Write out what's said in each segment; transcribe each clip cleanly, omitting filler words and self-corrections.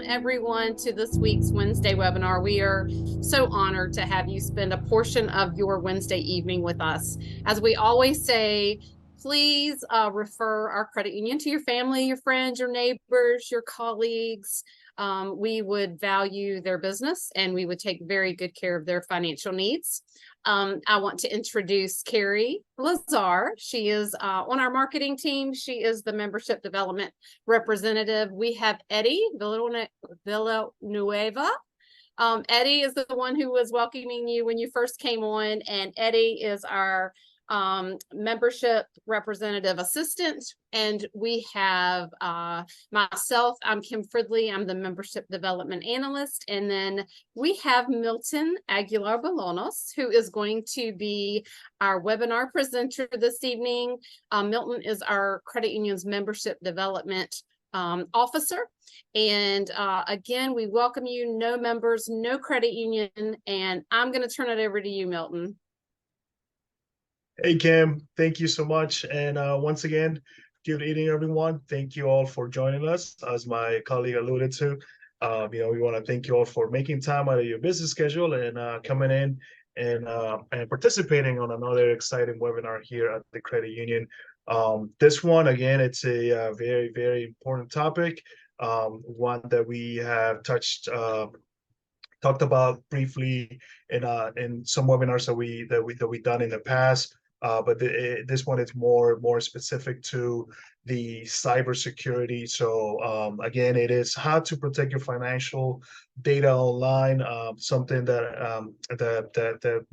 everyone to this week's Wednesday webinar. We are so honored to have you spend a portion of your Wednesday evening with us. As we always say, please refer our credit union to your family, your friends, your neighbors, your colleagues. We would value their business and we would take very good care of their financial needs. I want to introduce Carrie Lazar. She is on our marketing team. She is the membership development representative. We have Eddie Villanueva. Eddie is the one who was welcoming you when you first came on, and Eddie is our membership representative assistant. And we have myself, I'm Kim Fridley, I'm the membership development analyst. And then we have Milton Aguilar Balonos, who is going to be our webinar presenter this evening. Milton is our credit union's membership development officer. And again, we welcome you, no members, no credit union. And I'm going to turn it over to you, Milton. Hey, Kim, thank you so much. And once again, good evening, everyone. Thank you all for joining us. As my colleague alluded to, we want to thank you all for making time out of your busy schedule and coming in and participating on another exciting webinar here at the Credit Union. This one, again, it's a very, very important topic, one that we have talked about briefly in some webinars that we done in the past. But this one is more specific to the cybersecurity. So again, it is how to protect your financial data online. Something that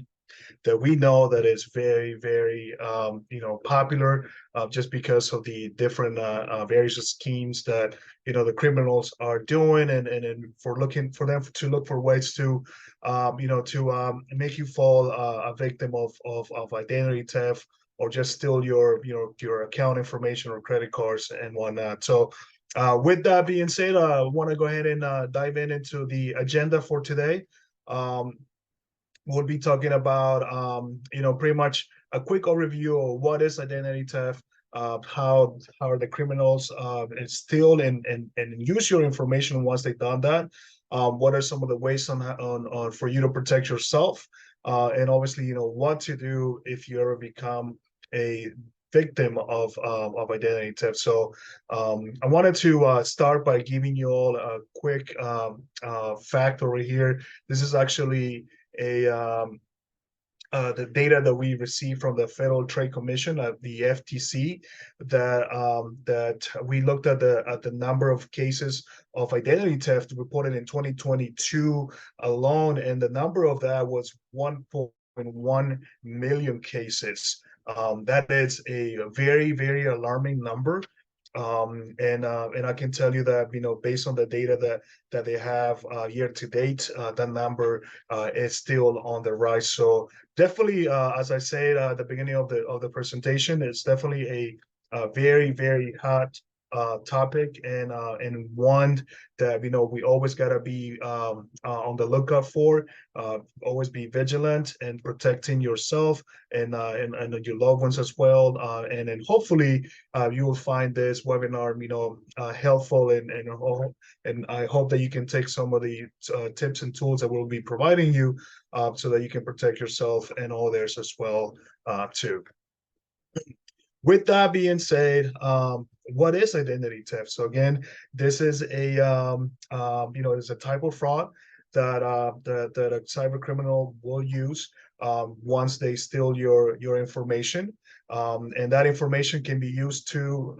we know that is very, very popular just because of the different various schemes that the criminals are doing, and for them to look for ways to make you fall a victim of identity theft, or just steal your account information or credit cards and whatnot. So with that being said, I want to go ahead and dive into the agenda for today. We'll be talking about, pretty much a quick overview of what is identity theft, how the criminals steal and use your information once they've done that. What are some of the ways on for you to protect yourself, and obviously, what to do if you ever become a victim of identity theft. So I wanted to start by giving you all a quick fact over here. This is actually the data that we received from the Federal Trade Commission, the FTC, that we looked at the number of cases of identity theft reported in 2022 alone, and the number of that was 1.1 million cases. That is a very, very alarming number. And I can tell you that based on the data that they have year to date, that number is still on the rise. So definitely, as I said at the beginning of the presentation, it's definitely a very, very hot topic, and one that we always gotta be on the lookout for. Always be vigilant and protecting yourself and your loved ones as well. And then hopefully you will find this webinar helpful, and I hope that you can take some of the tips and tools that we'll be providing you, so that you can protect yourself and all theirs as well too. With that being said, what is identity theft? So again, this is it's a type of fraud that a cyber criminal will use once they steal your information, and that information can be used to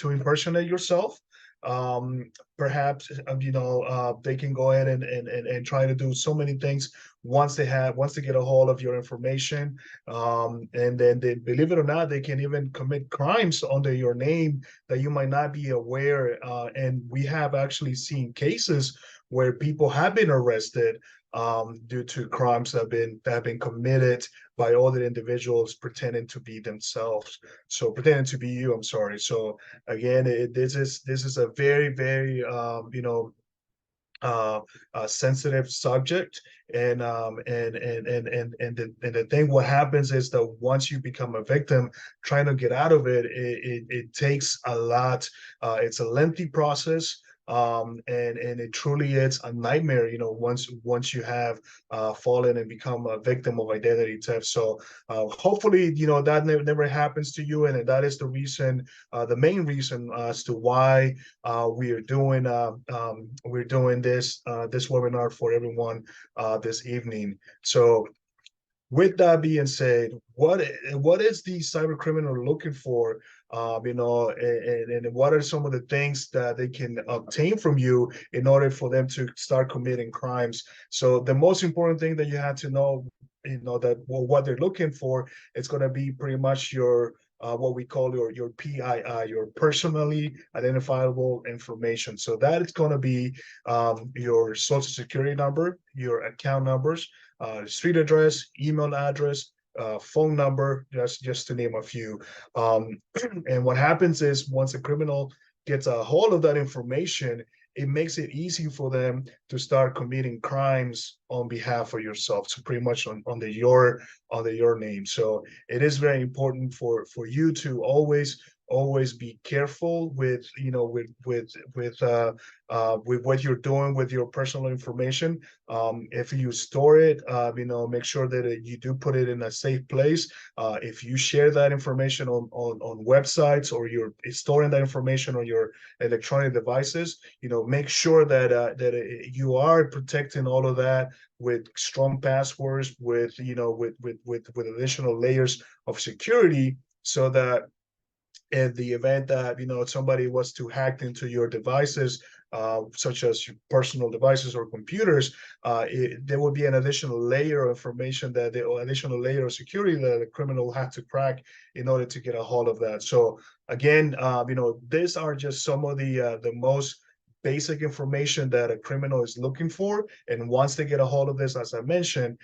impersonate yourself. Perhaps they can go ahead and try to do so many things once they get a hold of your information, and then believe it or not, they can even commit crimes under your name that you might not be aware. And we have actually seen cases where people have been arrested due to crimes that have been committed by other individuals pretending to be themselves. So pretending to be you, I'm sorry. So again, this is a very, very sensitive subject, and the thing what happens is that once you become a victim, trying to get out of it takes a lot. It's a lengthy process. and it truly is a nightmare, once you have fallen and become a victim of identity theft. So hopefully, that never happens to you, and that is the reason, the main reason as to why we're doing this webinar for everyone this evening. So with that being said, what is the cyber criminal looking for? And what are some of the things that they can obtain from you in order for them to start committing crimes? So the most important thing that you have to know, that what they're looking for, it's going to be pretty much your what we call your PII, your personally identifiable information. So that is going to be your social security number, your account numbers, street address, email address, phone number, just to name a few. And what happens is once a criminal gets a hold of that information, it makes it easy for them to start committing crimes on behalf of yourself. So pretty much under your name. So it is very important for you to always be careful with what you're doing with your personal information. If you store it, make sure that you do put it in a safe place. If you share that information on websites, or you're storing that information on your electronic devices, make sure that you are protecting all of that with strong passwords, with additional layers of security, so that in the event that somebody was to hack into your devices, such as your personal devices or computers, there will be an additional layer of information, or additional layer of security that the criminal had to crack in order to get a hold of that. So again, these are just some of the most basic information that a criminal is looking for, and once they get a hold of this, as I mentioned,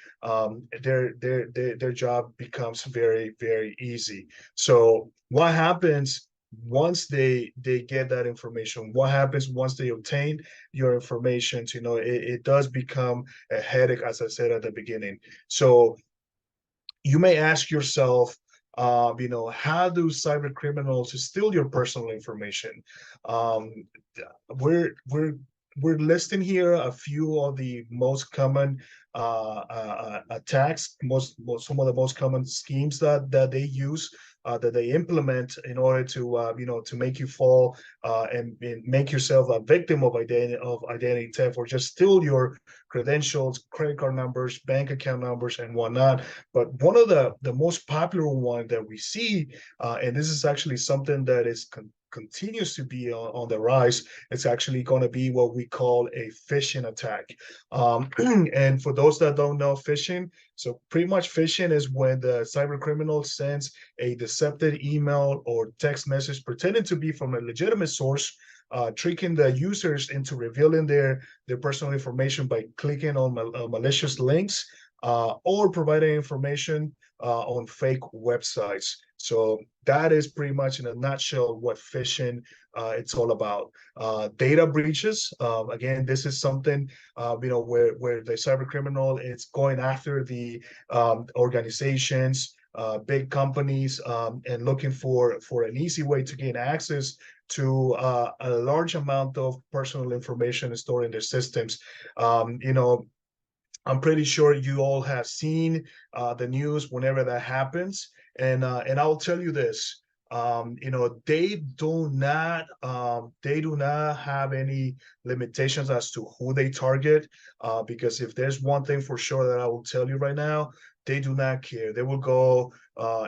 their job becomes very, very easy. So what happens once they get that information? What happens once they obtain your information? It does become a headache, as I said at the beginning. So you may ask yourself, how do cyber criminals steal your personal information? Um, we're listing here a few of the most common attacks, some of the most common schemes that they use, that they implement in order to make you fall and make yourself a victim of identity theft, or just steal your credentials, credit card numbers, bank account numbers, and whatnot. But one of the most popular one that we see, and this is actually something that continues to be on the rise, it's actually going to be what we call a phishing attack. And for those that don't know phishing, so pretty much phishing is when the cyber criminal sends a deceptive email or text message pretending to be from a legitimate source, tricking the users into revealing their personal information by clicking on malicious links, or providing information on fake websites. So that is pretty much in a nutshell what phishing it's all about. Data breaches. Again, this is something where the cyber criminal is going after the organizations, big companies, and looking for an easy way to gain access to a large amount of personal information stored in their systems. I'm pretty sure you all have seen the news whenever that happens, and I'll tell you this: they do not have any limitations as to who they target, because if there's one thing for sure that I will tell you right now, they do not care. They will go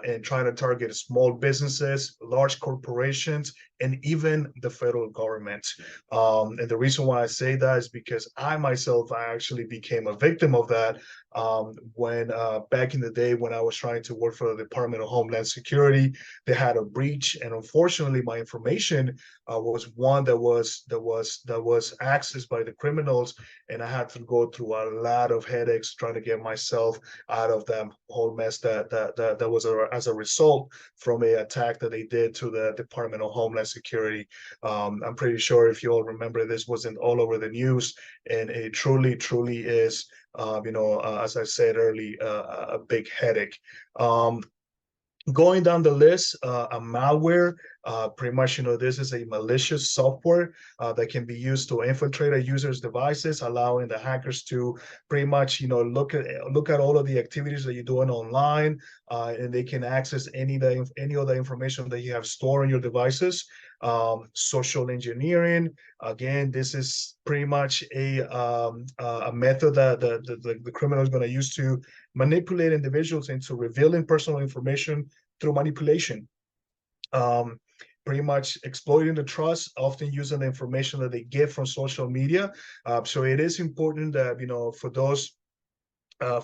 and try to target small businesses, large corporations, and even the federal government. And the reason why I say that is because I actually became a victim of that when back in the day when I was trying to work for the Department of Homeland Security. They had a breach, and unfortunately, my information was one that was accessed by the criminals, and I had to go through a lot of headaches trying to get myself out of that whole mess that was as a result from a attack that they did to the Department of Homeland Security. I'm pretty sure if you all remember, this wasn't all over the news, and it truly is, as I said earlier, a big headache. Going down the list, a malware, pretty much, this is a malicious software that can be used to infiltrate a user's devices, allowing the hackers to pretty much, look at all of the activities that you're doing online, and they can access any of the information that you have stored on your devices. Social engineering, again, this is pretty much a method that the criminal is going to use to manipulate individuals into revealing personal information through manipulation. Um, Pretty much exploiting the trust, often using the information that they get from social media. So it is important that, for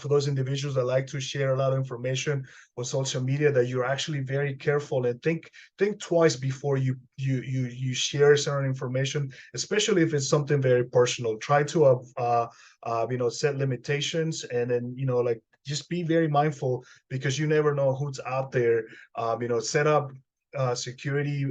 those individuals that like to share a lot of information on social media, that you're actually very careful and think twice before you share certain information, especially if it's something very personal. Try to set limitations, and then like just be very mindful, because you never know who's out there. Set up security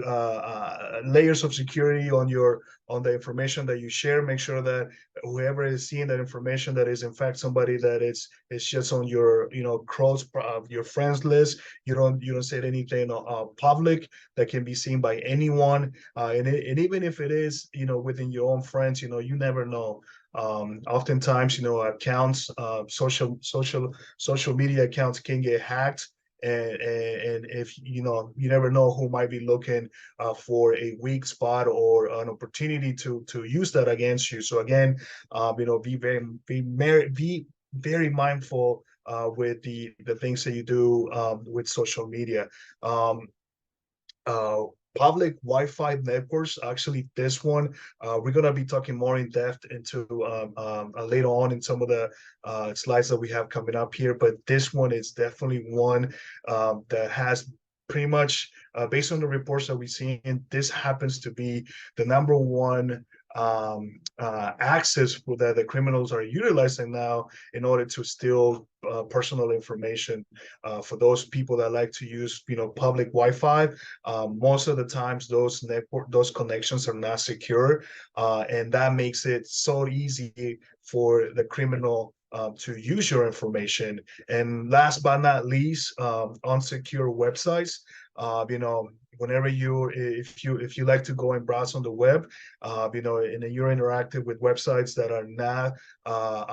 layers of security on the information that you share. Make sure that whoever is seeing that information, that is in fact somebody that it's just on your close your friends list. You don't say anything public that can be seen by anyone, and even if it is within your own friends, you never know. Oftentimes, accounts, social media accounts can get hacked, and if you never know who might be looking for a weak spot or an opportunity to use that against you. So again, be very mindful with the things that you do with social media. Um, uh, Public Wi-Fi networks. Actually, this one we're gonna be talking more in depth into later on in some of the slides that we have coming up here. But this one is definitely one that has pretty much, based on the reports that we've seen, this happens to be the number one access that the criminals are utilizing now in order to steal personal information. For those people that like to use, public Wi-Fi, most of the times those connections are not secure, and that makes it so easy for the criminal to use your information. And last but not least, unsecure websites. Whenever if you like to go and browse on the web, and then you're interactive with websites that are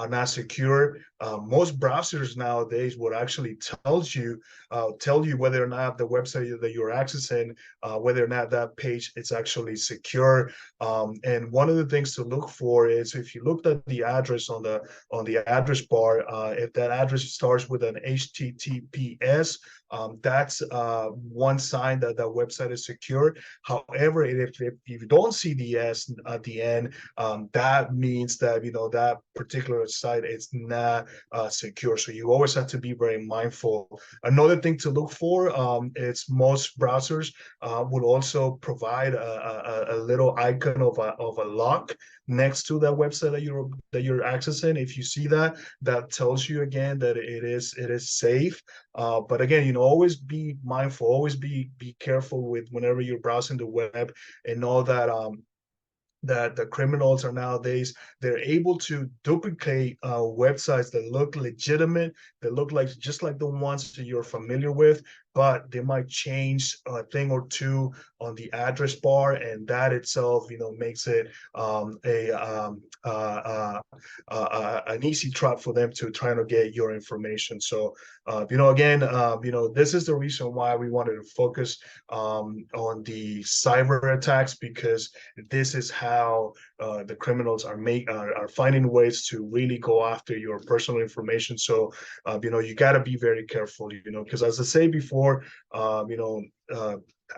not secure. Most browsers nowadays would actually tell you whether or not the website that you're accessing, whether or not that page is actually secure. And one of the things to look for is, if you looked at the address on the address bar, if that address starts with an HTTPS, that's one sign that that website is secure. However, if you don't see the S at the end, that means that that particular site is not secure. So you always have to be very mindful. Another thing to look for is most browsers will also provide a little icon of a lock next to that website that you're accessing. If you see that, that tells you again that it is safe. But again, always be mindful, always be careful with whenever you're browsing the web, and know that the criminals are nowadays, they're able to duplicate websites that look legitimate, that look like just like the ones that you're familiar with, but they might change a thing or two on the address bar, and that itself makes it an easy trap for them to try to get your information. So again, this is the reason why we wanted to focus on the cyber attacks, because this is how the criminals are finding ways to really go after your personal information. So you got to be very careful, because as I say before,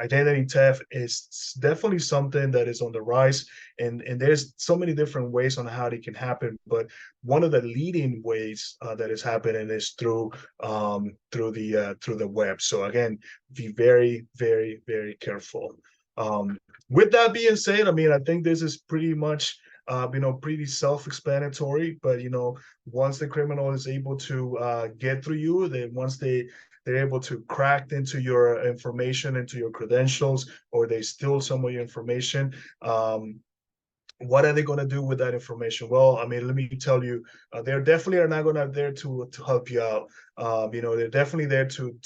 identity theft is definitely something that is on the rise, and there's so many different ways on how it can happen. But one of the leading ways that is happening is through the web. So again, be very, very, very careful. With that being said, I mean, I think this is pretty much pretty self-explanatory. But once the criminal is able to get through you, then once they're able to crack into your information, into your credentials, or they steal some of your information, what are they going to do with that information? Well, I mean, let me tell you, they're definitely are not going to there to help you out. You know, they're definitely there to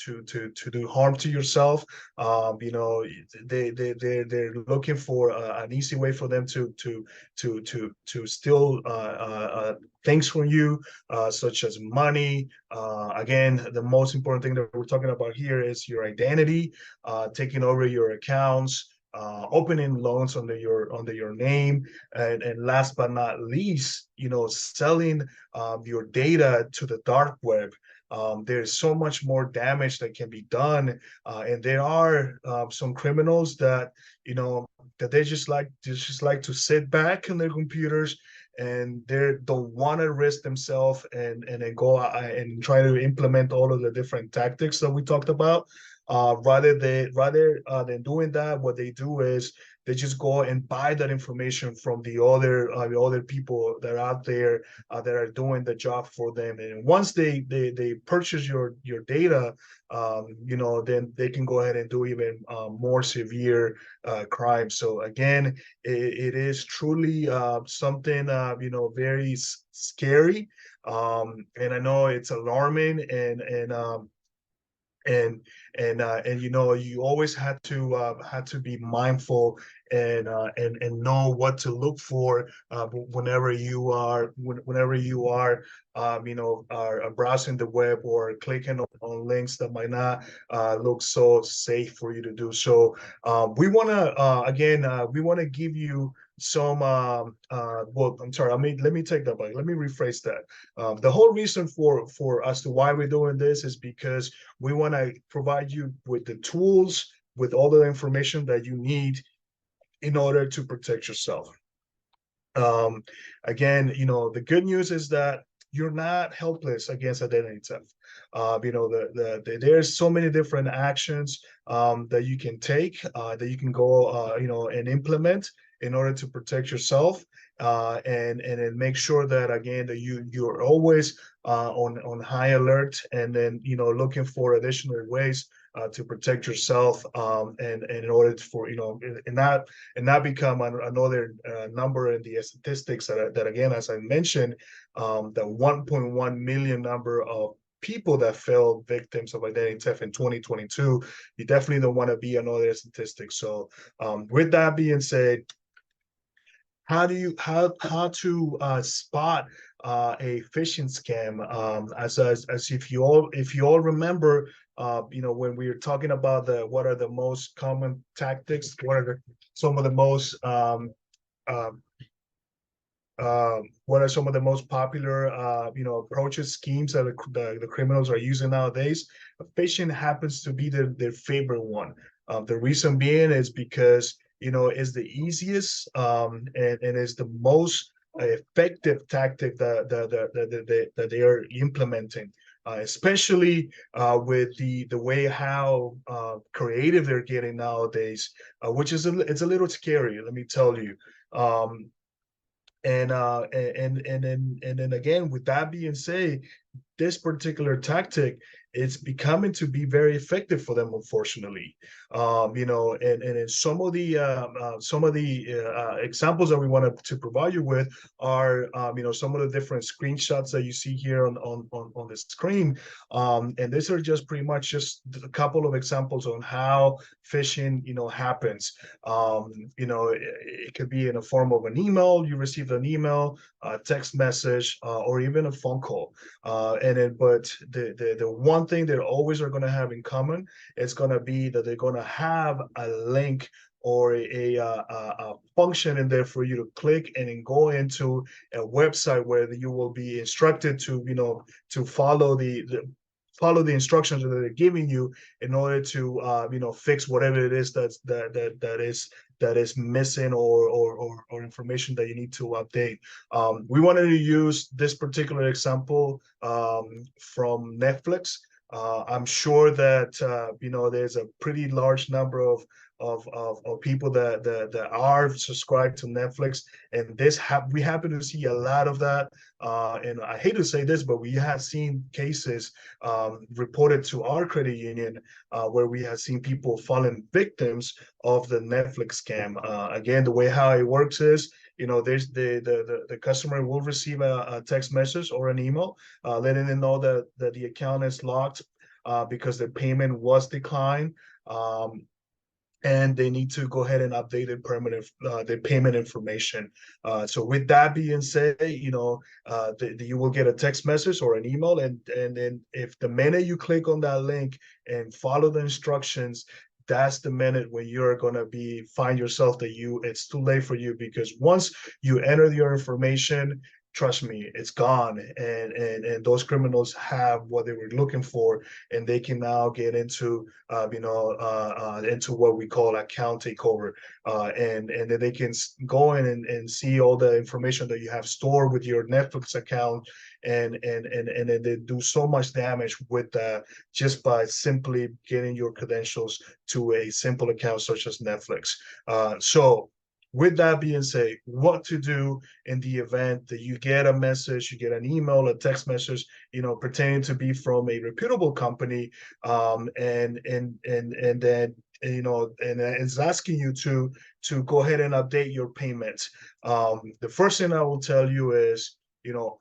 do harm to yourself. You know, they're looking for an easy way for them to steal things from you, such as money. Again, the most important thing that we're talking about here is your identity, taking over your accounts, opening loans under your name, and last but not least, you know, selling your data to the dark web. There's so much more damage that can be done, and there are some criminals that, you know, that they just like to sit back on their computers, and they don't want to risk themselves and then go out and try to implement all of the different tactics that we talked about. Rather than doing that, what they do is they just go and buy that information from the other people that are out there that are doing the job for them. And once they purchase your data, you know, then they can go ahead and do even more severe crimes. So again, it is truly something you know, very scary, and I know it's alarming, and and you know, you always had to be mindful and know what to look for whenever you are you know, are browsing the web or clicking on links that might not look so safe for you to do. So we want to again we want to give you some well, I'm sorry, let me take that back, let me rephrase that. The whole reason for as to why we're doing this is because we want to provide you with the tools, with all the information that you need in order to protect yourself. Um, Again, you know, the good news is that you're not helpless against identity theft. You know, there's so many different actions that you can take, that you can go, you know, and implement in order to protect yourself, and then make sure that again that you're always on high alert, and then, you know, looking for additional ways to protect yourself, and in order for, you know, and not become another number in the statistics that again, as I mentioned, the 1.1 million number of people that fell victims of identity theft in 2022. You definitely don't want to be another statistic. So with that being said, how do you how to spot a phishing scam? As if you all remember, you know, when we were talking about the what are the most common tactics, what are some of the most uh, what are some of the most popular you know, approaches, schemes that the criminals are using nowadays? Phishing happens to be their favorite one. The reason being is because, you know, it's the easiest, and is the most effective tactic that they are implementing. Especially with the way how creative they're getting nowadays, which is it's a little scary, let me tell you. Um, and then again, with that being said, this particular tactic, it's becoming to be very effective for them, unfortunately. You know, and in some of the examples that we wanted to provide you with are, you know, some of the different screenshots that you see here on the screen. And these are just pretty much just a couple of examples on how phishing, you know, happens. You know, it could be in a form of an email. You received an email, a text message, or even a phone call. And then, but the one thing they always are going to have in common is going to be that they're going to have a link or a function in there for you to click and then go into a website where you will be instructed to, you know, to follow follow the instructions that they're giving you in order to you know, fix whatever it is that is missing, or information that you need to update. We wanted to use this particular example from Netflix. I'm sure that you know, there's a pretty large number of people that are subscribed to Netflix, and we happen to see a lot of that. And I hate to say this, but we have seen cases reported to our credit union where we have seen people falling victims of the Netflix scam. Again, the way how it works is there's the customer will receive a text message or an email letting them know that the account is locked because the payment was declined. And they need to go ahead and update the payment information. So with that being said, you will get a text message or an email, and then if the minute you click on that link and follow the instructions, that's the minute when you're gonna find yourself that it's too late for you, because once you enter your information, trust me, it's gone, and those criminals have what they were looking for, and they can now get into into what we call account takeover, and then they can go in and see all the information that you have stored with your Netflix account, and then they do so much damage with just by simply getting your credentials to a simple account such as Netflix. So with that being said, what to do in the event that you get a message, you get an email, a text message, pretending to be from a reputable company, and then and it's asking you to go ahead and update your payment. The first thing I will tell you is,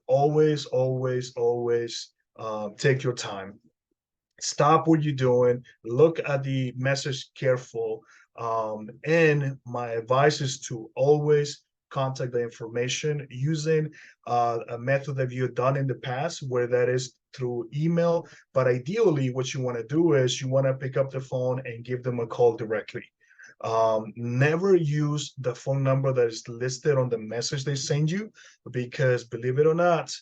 always, always, always take your time. Stop what you're doing, look at the message careful. And my advice is to always contact the information using a method that you've done in the past, where that is through email. But ideally, what you want to do is you want to pick up the phone and give them a call directly. Never use the phone number that is listed on the message they send you, because believe it or not,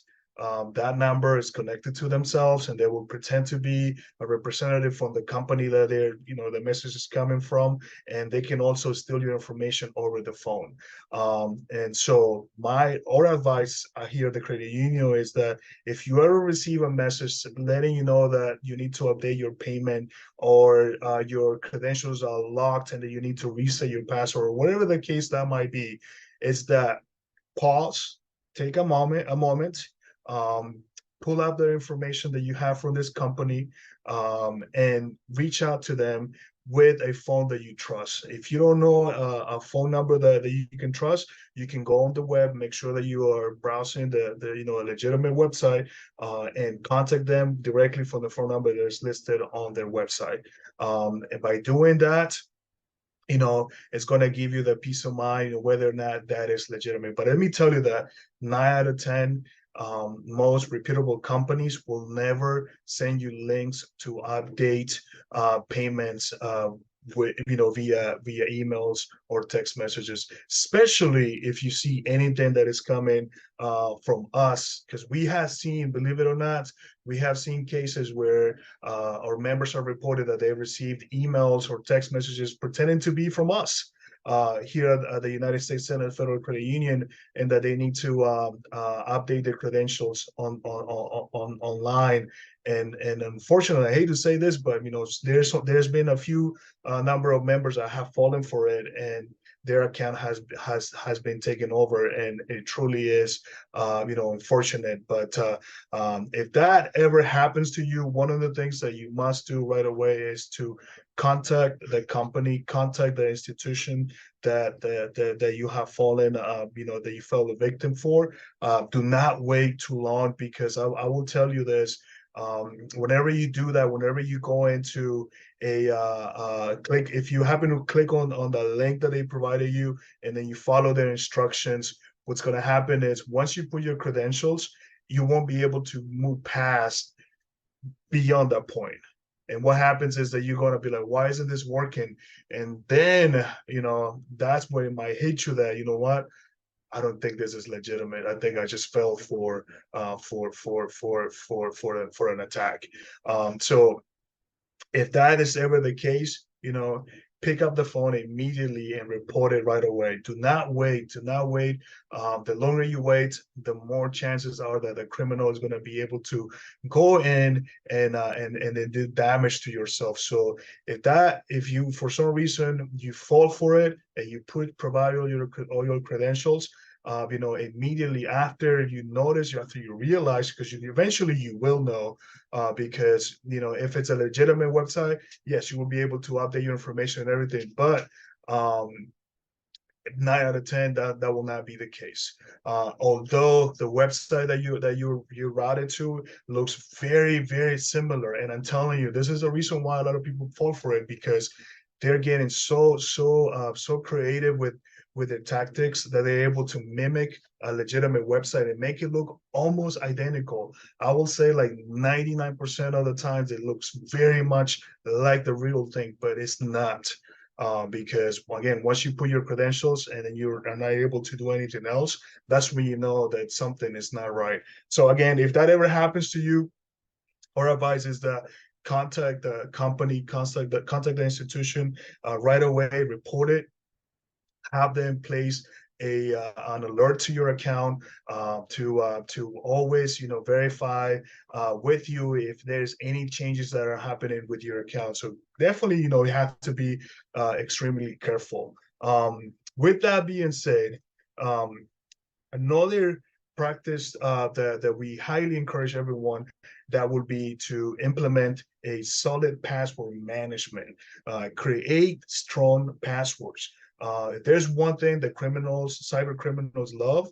that number is connected to themselves, and they will pretend to be a representative from the company that the message is coming from, and they can also steal your information over the phone. And so our advice here at the credit union is that if you ever receive a message letting you know that you need to update your payment, or your credentials are locked and that you need to reset your password, or whatever the case that might be, is that pause, take a moment, pull out the information that you have from this company, and reach out to them with a phone that you trust. If you don't know a phone number that you can trust, you can go on the web, make sure that you are browsing a legitimate website, and contact them directly from the phone number that is listed on their website. And by doing that, it's going to give you the peace of mind whether or not that is legitimate. But let me tell you that 9 out of 10, most reputable companies will never send you links to update payments via emails or text messages, especially if you see anything that is coming from us, because we have seen, believe it or not, we have seen cases where our members have reported that they received emails or text messages pretending to be from us here at the United States Senate Federal Credit Union, and that they need to update their credentials online. And unfortunately, I hate to say this, but there's been a few number of members that have fallen for it, and their account has been taken over, and it truly is unfortunate. But if that ever happens to you, one of the things that you must do right away is to contact the company, contact the institution that you have fallen, that you fell a victim for. Do not wait too long, because I will tell you this. Whenever you do that, whenever you go into click, if you happen to click on the link that they provided you, and then you follow their instructions, what's going to happen is once you put your credentials, you won't be able to move past beyond that point. And what happens is that you're going to be like, why isn't this working? And then, that's where it might hit you that, what? I don't think this is legitimate. I think I just fell for an attack. So if that is ever the case, pick up the phone immediately and report it right away. Do not wait. The longer you wait, the more chances are that the criminal is going to be able to go in and then do damage to yourself. So if you, for some reason, you fall for it and you provide all your credentials, immediately after you notice, after you realize, because eventually you will know, because if it's a legitimate website, yes, you will be able to update your information and everything. But 9 out of 10 that will not be the case. Although the website that you routed to looks very similar, and I'm telling you, this is the reason why a lot of people fall for it, because they're getting so creative with their tactics that they're able to mimic a legitimate website and make it look almost identical. I will say like 99% of the times it looks very much like the real thing, but it's not. Because again, once you put your credentials and then you're not able to do anything else, that's when you know that something is not right. So again, if that ever happens to you, our advice is that contact the company, contact the institution right away, report it, have them place an alert to your account to always verify with you if there's any changes that are happening with your account. So definitely you have to be extremely careful. With that being said, another practice that we highly encourage everyone, that would be to implement a solid password management. Create strong passwords. If there's one thing that cyber criminals love,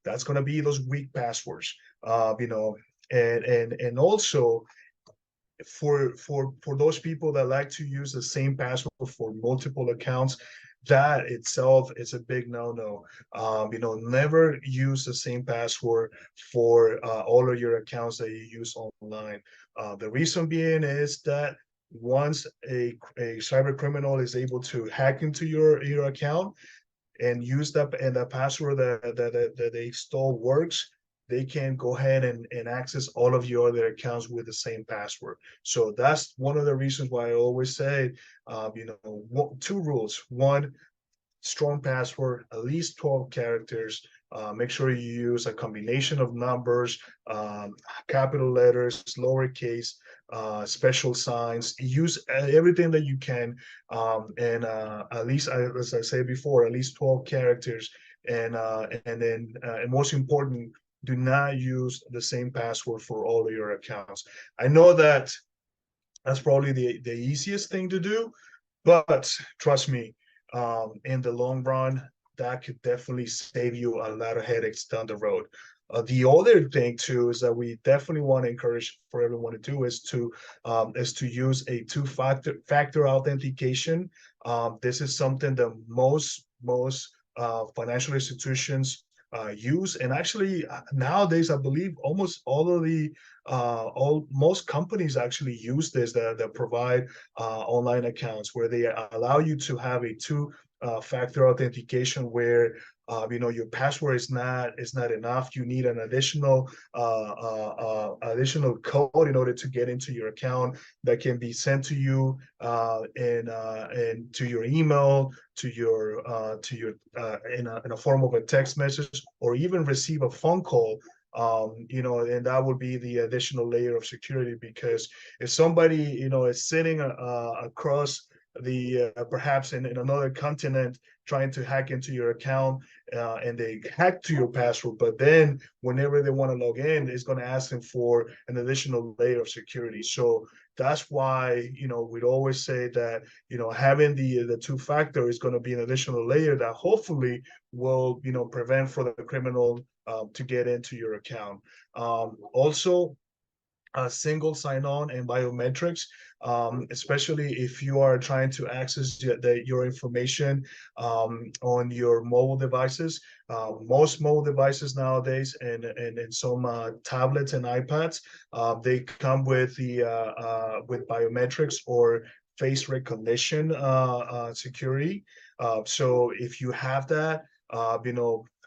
that's going to be those weak passwords. And also for those people that like to use the same password for multiple accounts, that itself is a big no-no. Never use the same password for all of your accounts that you use online. The reason being is that once a cyber criminal is able to hack into your account and use that, and the password that they stole works, they can go ahead and access all of your other accounts with the same password. So that's one of the reasons why I always say, two rules. One, strong password, at least 12 characters. Make sure you use a combination of numbers, capital letters, lowercase, special signs. Use everything that you can, and at least, as I said before, at least 12 characters. And then, and most important, do not use the same password for all of your accounts. I know that that's probably the easiest thing to do, but trust me, in the long run, that could definitely save you a lot of headaches down the road. The other thing too is that we definitely want to encourage for everyone to do is to use a two-factor authentication. This is something that most financial institutions use, and actually nowadays I believe almost all of the most companies actually use this, that provide online accounts, where they allow you to have a two-factor authentication, where your password is not enough. You need an additional code in order to get into your account, that can be sent to you and to your email, to your in a form of a text message, or even receive a phone call. And that would be the additional layer of security, because if somebody is sitting across the perhaps in another continent, trying to hack into your account, and they hack to your password, but then whenever they want to log in, it's going to ask them for an additional layer of security. So that's why we'd always say that having the two-factor is going to be an additional layer that hopefully will prevent for the criminal to get into your account. Also, single sign-on and biometrics, especially if you are trying to access your information on your mobile devices. Most mobile devices nowadays, and some tablets and iPads, they come with with biometrics or face recognition security. So if you have that,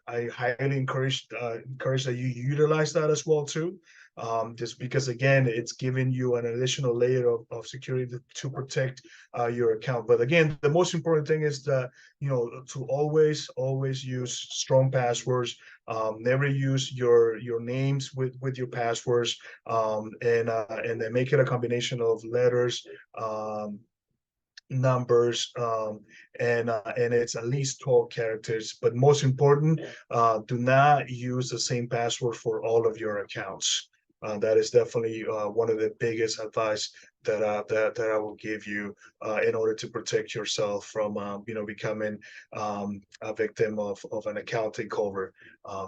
I highly encourage that you utilize that as well too. Just because again, it's giving you an additional layer of security to protect your account. But again, the most important thing is that to always use strong passwords. Never use your names with your passwords, and then make it a combination of letters, numbers, and it's at least 12 characters. But most important, do not use the same password for all of your accounts. That is definitely one of the biggest advice that I will give you in order to protect yourself from becoming a victim of an account takeover.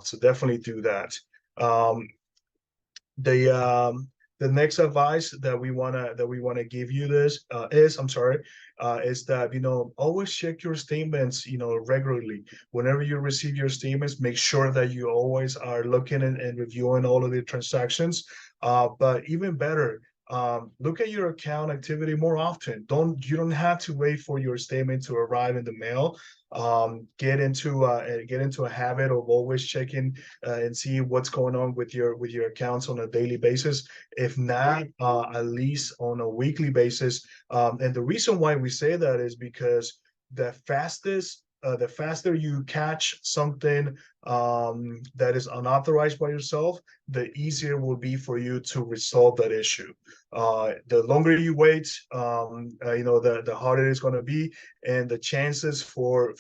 So definitely do that. Um, the um, the next advice that we wanna give you is that always check your statements regularly. Whenever you receive your statements, make sure that you always are looking and reviewing all of the transactions. But even better, look at your account activity more often. You don't have to wait for your statement to arrive in the mail. Get into a habit of always checking and see what's going on with your accounts on a daily basis, if not at least on a weekly basis. And the reason why we say that is because the faster you catch something that is unauthorized by yourself, the easier it will be for you to resolve that issue. The longer you wait, the harder it's going to be, and the chances for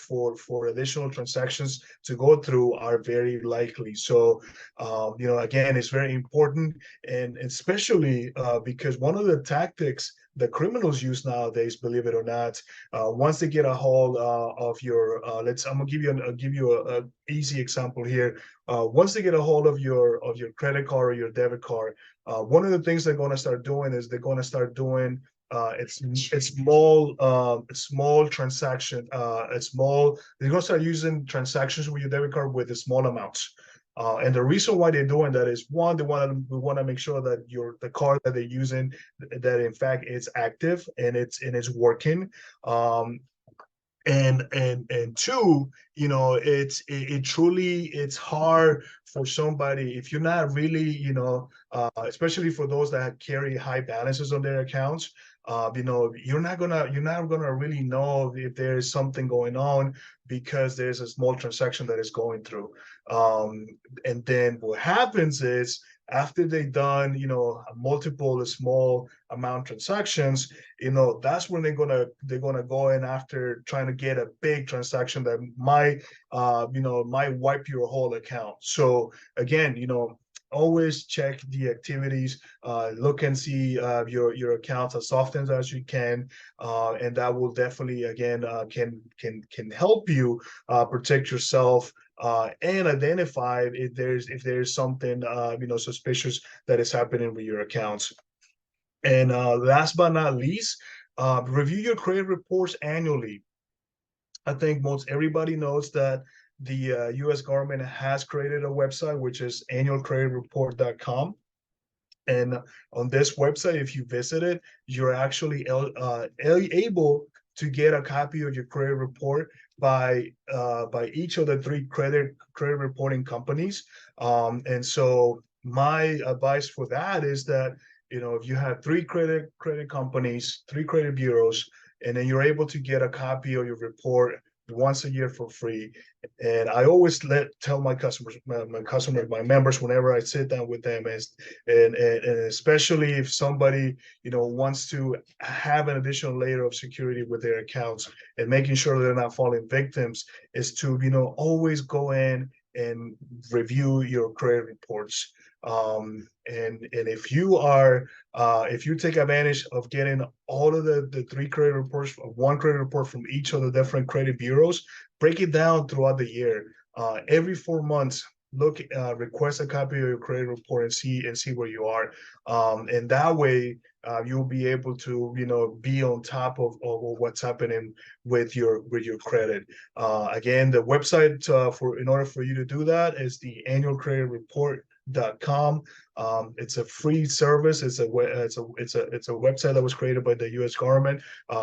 additional transactions to go through are very likely. So, again, it's very important, and especially because one of the tactics the criminals use nowadays, believe it or not, once they get a hold of your, I'm gonna give you a easy example here. Once they get a hold of your credit card or your debit card, one of the things they're going to start doing is they're going to start doing it's small transaction. They're going to start using transactions with your debit card with the small amounts. And the reason why they're doing that is, one, we want to make sure that the card that they're using, that in fact it's active and it's working. And two, it's hard for somebody, if you're not really, especially for those that carry high balances on their accounts, you're not gonna really know if there's something going on, because there's a small transaction that is going through. And then what happens is, after they've done multiple small amount transactions, that's when they're gonna go in after trying to get a big transaction that might wipe your whole account. So again, always check the activities, look and see your accounts as often as you can, and that will definitely, again, can help you protect yourself, and identify if there's something suspicious that is happening with your accounts. And last but not least, review your credit reports annually. I think most everybody knows that the U.S. government has created a website, which is annualcreditreport.com. And on this website, if you visit it, you're actually able to get a copy of your credit report by each of the three credit reporting companies. And so my advice for that is that, if you have three credit companies, three credit bureaus, and then you're able to get a copy of your report once a year for free. And I always tell my customers, my members, whenever I sit down with them, and especially if somebody wants to have an additional layer of security with their accounts and making sure they're not falling victims, is to always go in and review your credit reports. And if you take advantage of getting all of the three credit reports, one credit report from each of the different credit bureaus, break it down throughout the year. Every 4 months, request a copy of your credit report and see where you are. And that way, you'll be able to be on top of what's happening with your credit. Again, the website in order for you to do that is the annualcreditreport.com. It's a free service. It's a website that was created by the U.S. government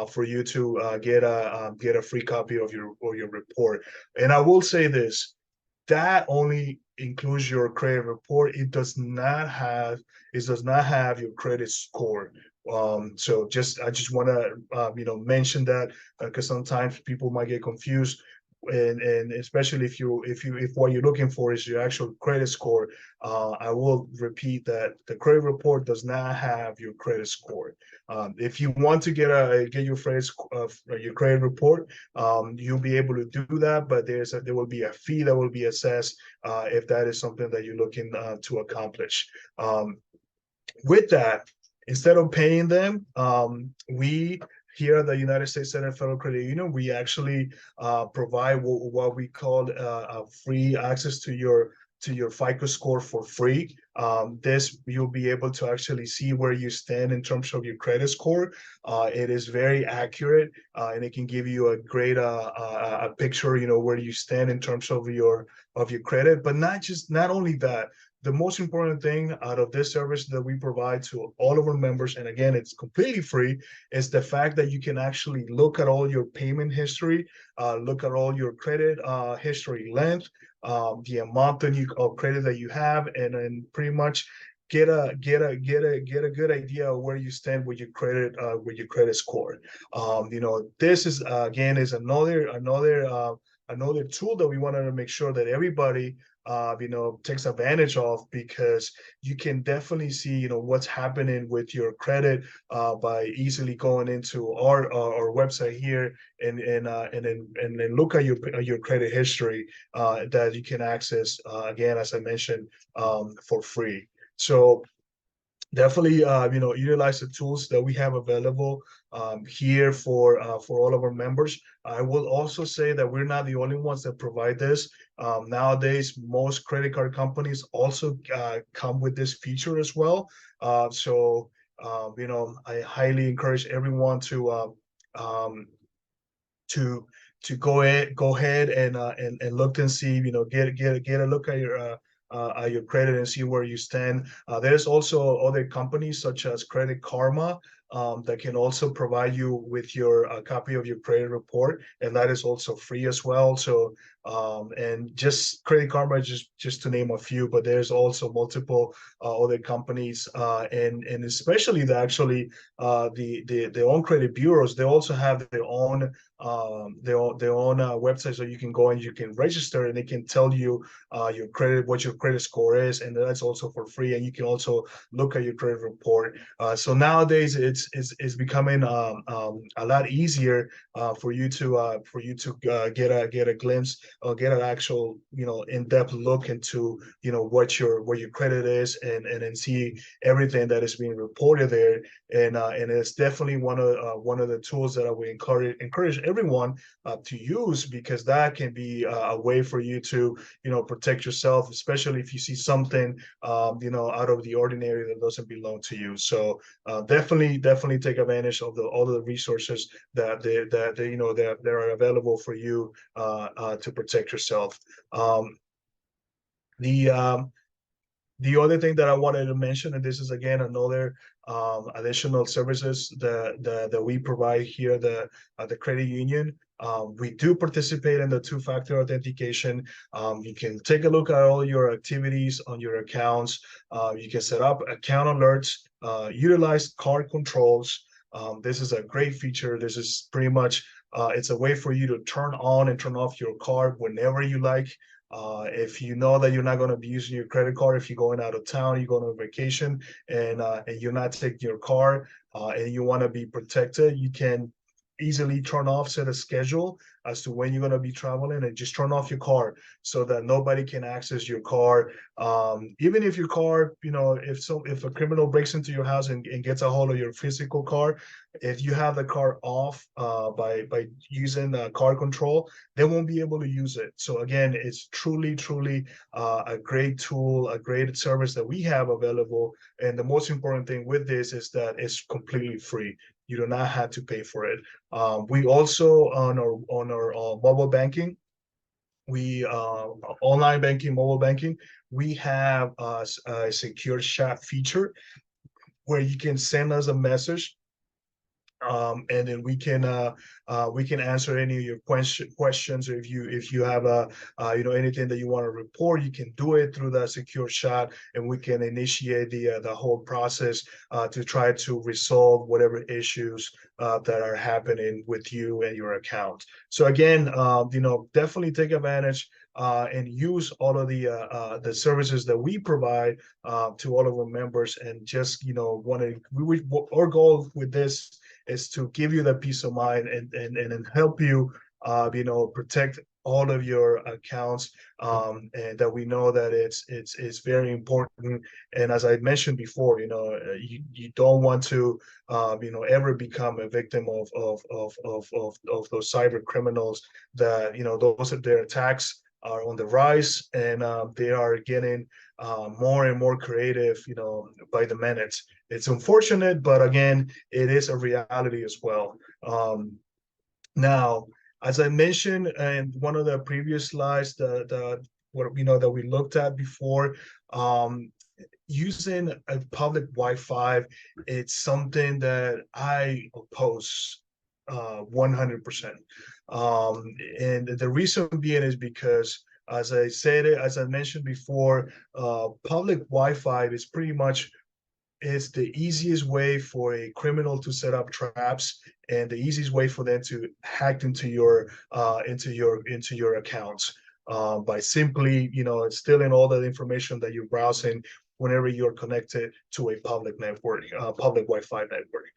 for you to get a free copy of your report. And I will say this: that only includes your credit report. It does not have your credit score. So I just want to mention that, because sometimes people might get confused, and especially if what you're looking for is your actual credit score. I will repeat that the credit report does not have your credit score. If you want to get your credit report, you'll be able to do that, but there will be a fee that will be assessed if that is something that you're looking to accomplish. With that, instead of paying them, we here at the United States Senate Federal Credit Union, we actually provide what we call free access to your FICO score for free. This you'll be able to actually see where you stand in terms of your credit score. It is very accurate, and it can give you a great a picture, where you stand in terms of your credit. But not only that, the most important thing out of this service that we provide to all of our members, and again, it's completely free, is the fact that you can actually look at all your payment history, look at all your credit history length, the amount of credit that you have, and then pretty much get a good idea of where you stand with your credit score. This is again is another tool that we wanted to make sure that everybody takes advantage of, because you can definitely see what's happening with your credit by easily going into our website here and then look at your credit history that you can access again, as I mentioned, for free. So definitely utilize the tools that we have available here for all of our members. I will also say that we're not the only ones that provide this. Nowadays, most credit card companies also come with this feature as well. So I highly encourage everyone to go ahead and look and see, get a look at your credit and see where you stand. There's also other companies such as Credit Karma that can also provide you with your copy of your credit report, and that is also free as well. So and just Credit Karma, just to name a few, but there's also multiple other companies, and especially the own credit bureaus. They also have their own website, so you can go and you can register, and they can tell you what your credit score is, and that's also for free. And you can also look at your credit report. So nowadays, it's becoming a lot easier for you to get a glimpse or get an actual in-depth look into what your credit is, and then see everything that is being reported there. And it's definitely one of the tools that I would encourage everyone to use, because that can be a way for you to protect yourself, especially if you see something out of the ordinary that doesn't belong to you. So definitely take advantage of all of the resources that are available for you to protect yourself. The other thing that I wanted to mention, and this is again another additional services that we provide here at the credit union. We do participate in the two-factor authentication. You can take a look at all your activities on your accounts. You can set up account alerts, utilize card controls. This is a great feature. This is pretty much it's a way for you to turn on and turn off your card whenever you like. If you know that you're not going to be using your credit card, if you're going out of town, you're going on vacation, and you're not taking your card, and you want to be protected, you can easily set a schedule as to when you're going to be traveling, and just turn off your card so that nobody can access your card. Even if your card, if a criminal breaks into your house and gets a hold of your physical card, if you have the card off by using card control, they won't be able to use it. So again, it's truly a great tool, a great service that we have available. And the most important thing with this is that it's completely free. You do not have to pay for it. We also on our mobile banking, we online banking, mobile banking, we have a secure chat feature where you can send us a message, and then we can answer any of your questions. Or if you have anything that you want to report, you can do it through that secure chat, and we can initiate the whole process to try to resolve whatever issues that are happening with you and your account. So again, definitely take advantage and use all of the services that we provide to all of our members. And just our goal with this is to give you that peace of mind and help you protect all of your accounts, and that we know that it's very important. And as I mentioned before, you don't want to ever become a victim of those cyber criminals. That their attacks are on the rise, and they are getting more and more creative, by the minute. It's unfortunate, but again, it is a reality as well. Now, as I mentioned in one of the previous slides, the what that we looked at before, using a public Wi-Fi, it's something that I oppose 100%. And the reason being is because, as I mentioned before, public Wi-Fi is pretty much it's the easiest way for a criminal to set up traps, and the easiest way for them to hack into your accounts, by simply stealing all that information that you're browsing whenever you're connected to a public network, public Wi-Fi network.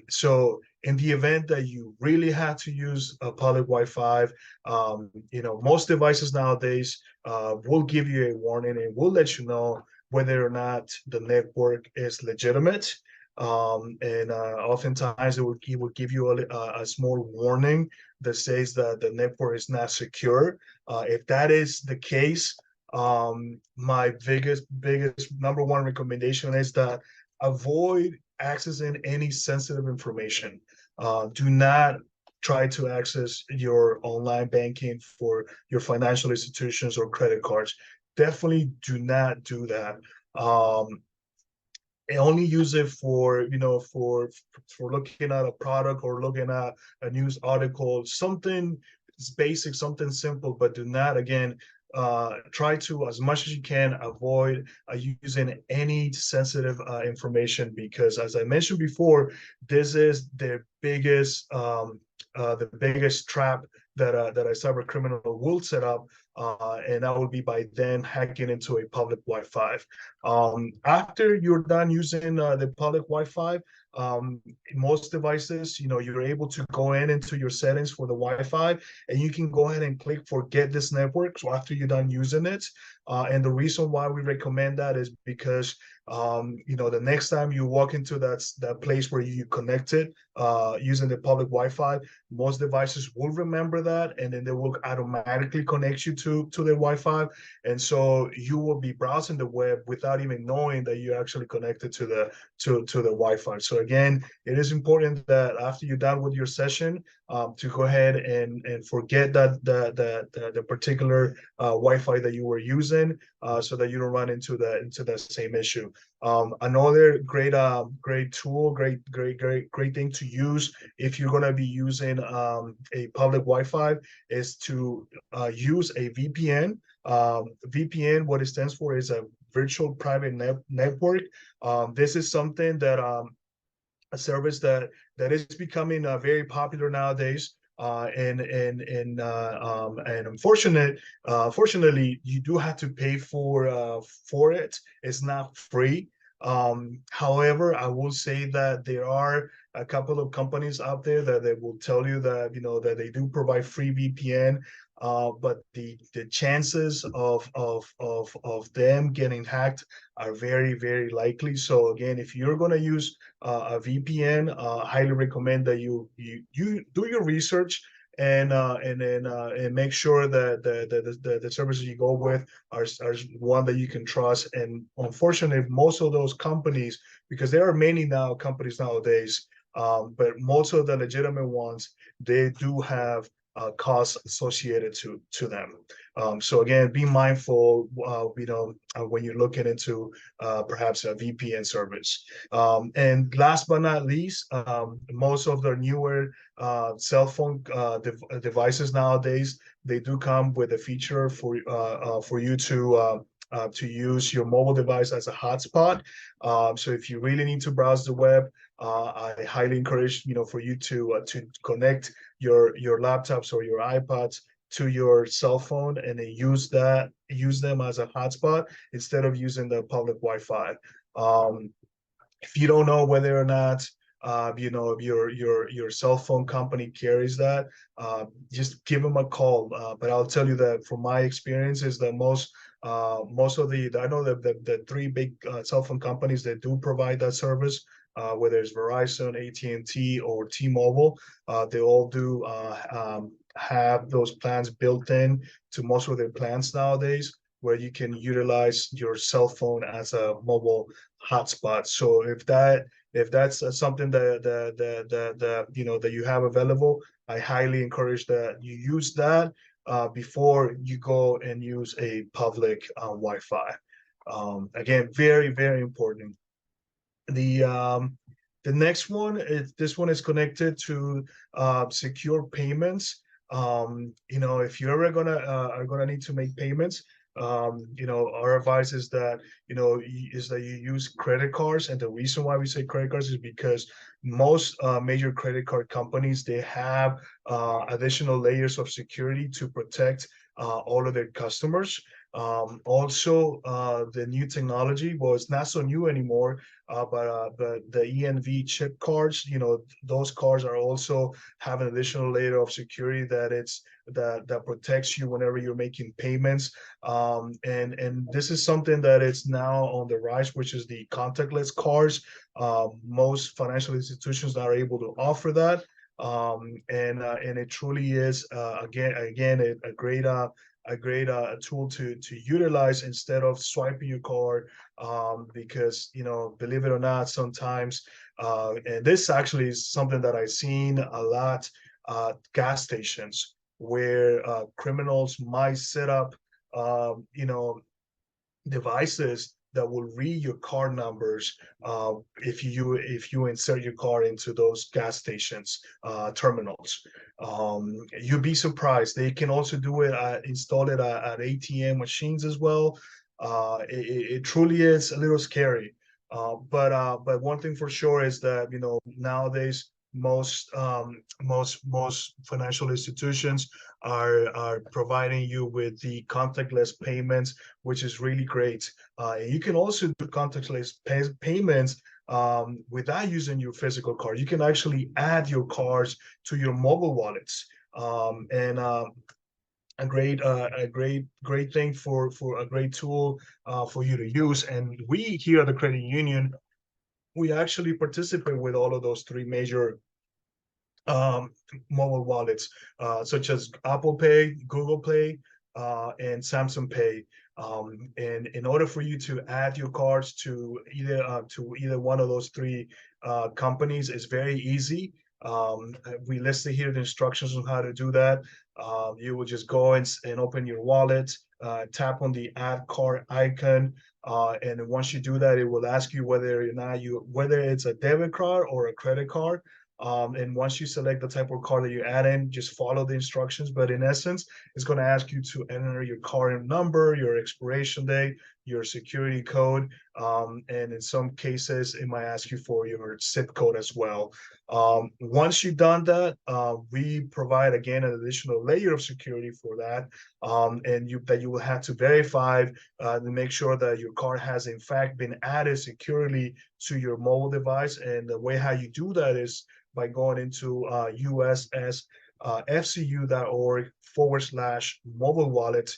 So in the event that you really have to use a public Wi-Fi, most devices nowadays will give you a warning and will let you know whether or not the network is legitimate. And oftentimes it will give you a small warning that says that the network is not secure. If that is the case, my biggest number one recommendation is that avoid accessing any sensitive information. Do not try to access your online banking for your financial institutions or credit cards. Definitely do not do that. And only use it for looking at a product or looking at a news article, something basic, something simple, but do not, again, try to, as much as you can, avoid using any sensitive information, because as I mentioned before, this is the biggest trap that a cyber criminal will set up, and that will be by then hacking into a public Wi-Fi. After you're done using the public Wi-Fi, most devices, you're able to go into your settings for the Wi-Fi, and you can go ahead and click forget this network. So after you're done using it, and the reason why we recommend that is because the next time you walk into that place where you connected using the public Wi-Fi, most devices will remember that, and then they will automatically connect you to the Wi-Fi, and so you will be browsing the web without even knowing that you're actually connected to the Wi-Fi. So again, it is important that after you're done with your session, to go ahead and forget that the particular Wi-Fi that you were using, so that you don't run into the same issue. Another great tool, great thing to use if you're going to be using a public Wi-Fi is to use a VPN. VPN, what it stands for is a virtual private network. This is something that a service that is becoming very popular nowadays. And fortunately, you do have to pay for it. It's not free. However, I will say that there are a couple of companies out there that they will tell you that that they do provide free VPN, but the chances of them getting hacked are very, very likely. So again, if you're going to use a VPN, highly recommend that you do your research, and make sure that the services you go with are one that you can trust. And unfortunately, most of those companies, because there are many companies nowadays, but most of the legitimate ones, they do have costs associated to them. So again, be mindful, when you're looking into perhaps a VPN service. And last but not least, most of the newer cell phone devices nowadays, they do come with a feature for you to use your mobile device as a hotspot. So if you really need to browse the web, I highly encourage for you to connect your laptops or your iPads to your cell phone, and then use them as a hotspot instead of using the public Wi-Fi. If you don't know whether or not your cell phone company carries that, just give them a call. But I'll tell you that from my experience is that most of I know that the three big cell phone companies that do provide that service, whether it's Verizon, AT&T, or T-Mobile, they all do have those plans built in to most of their plans nowadays, where you can utilize your cell phone as a mobile hotspot. So if that's something that you have available, I highly encourage that you use that before you go and use a public Wi-Fi. Again, very, very important. The next one is, this one is connected to secure payments. If you're ever are gonna need to make payments, our advice is that you use credit cards. And the reason why we say credit cards is because most major credit card companies, they have additional layers of security to protect all of their customers. Also, the new technology, well, it's not so new anymore, but the ENV chip cards, those cards are also have an additional layer of security that protects you whenever you're making payments. And this is something that is now on the rise, which is the contactless cards. Most financial institutions are able to offer that. And it truly is again a great tool to utilize instead of swiping your card, because believe it or not, sometimes and this actually is something that I've seen a lot, gas stations, where criminals might set up devices that will read your card numbers if you insert your card into those gas stations terminals. You'd be surprised. They can also do it, install it at ATM machines as well. It truly is a little scary. But one thing for sure is that nowadays most financial institutions are providing you with the contactless payments, which is really great. You can also do contactless payments without using your physical card. You can actually add your cards to your mobile wallets. And a great thing for a great tool for you to use. And we here at the credit union, we actually participate with all of those three major mobile wallets, such as Apple Pay, Google Pay, and Samsung Pay. And in order for you to add your cards to either one of those three companies, is very easy. We listed here the instructions on how to do that. You will just go and open your wallet, tap on the add card icon, and once you do that, it will ask you whether it's a debit card or a credit card. And once you select the type of card that you add in, just follow the instructions. But in essence, it's going to ask you to enter your card number, your expiration date, your security code, and in some cases, it might ask you for your zip code as well. Once you've done that, we provide again an additional layer of security for that, and you will have to verify to make sure that your card has in fact been added securely to your mobile device. And the way how you do that is by going into ussfcu.org/mobile wallet,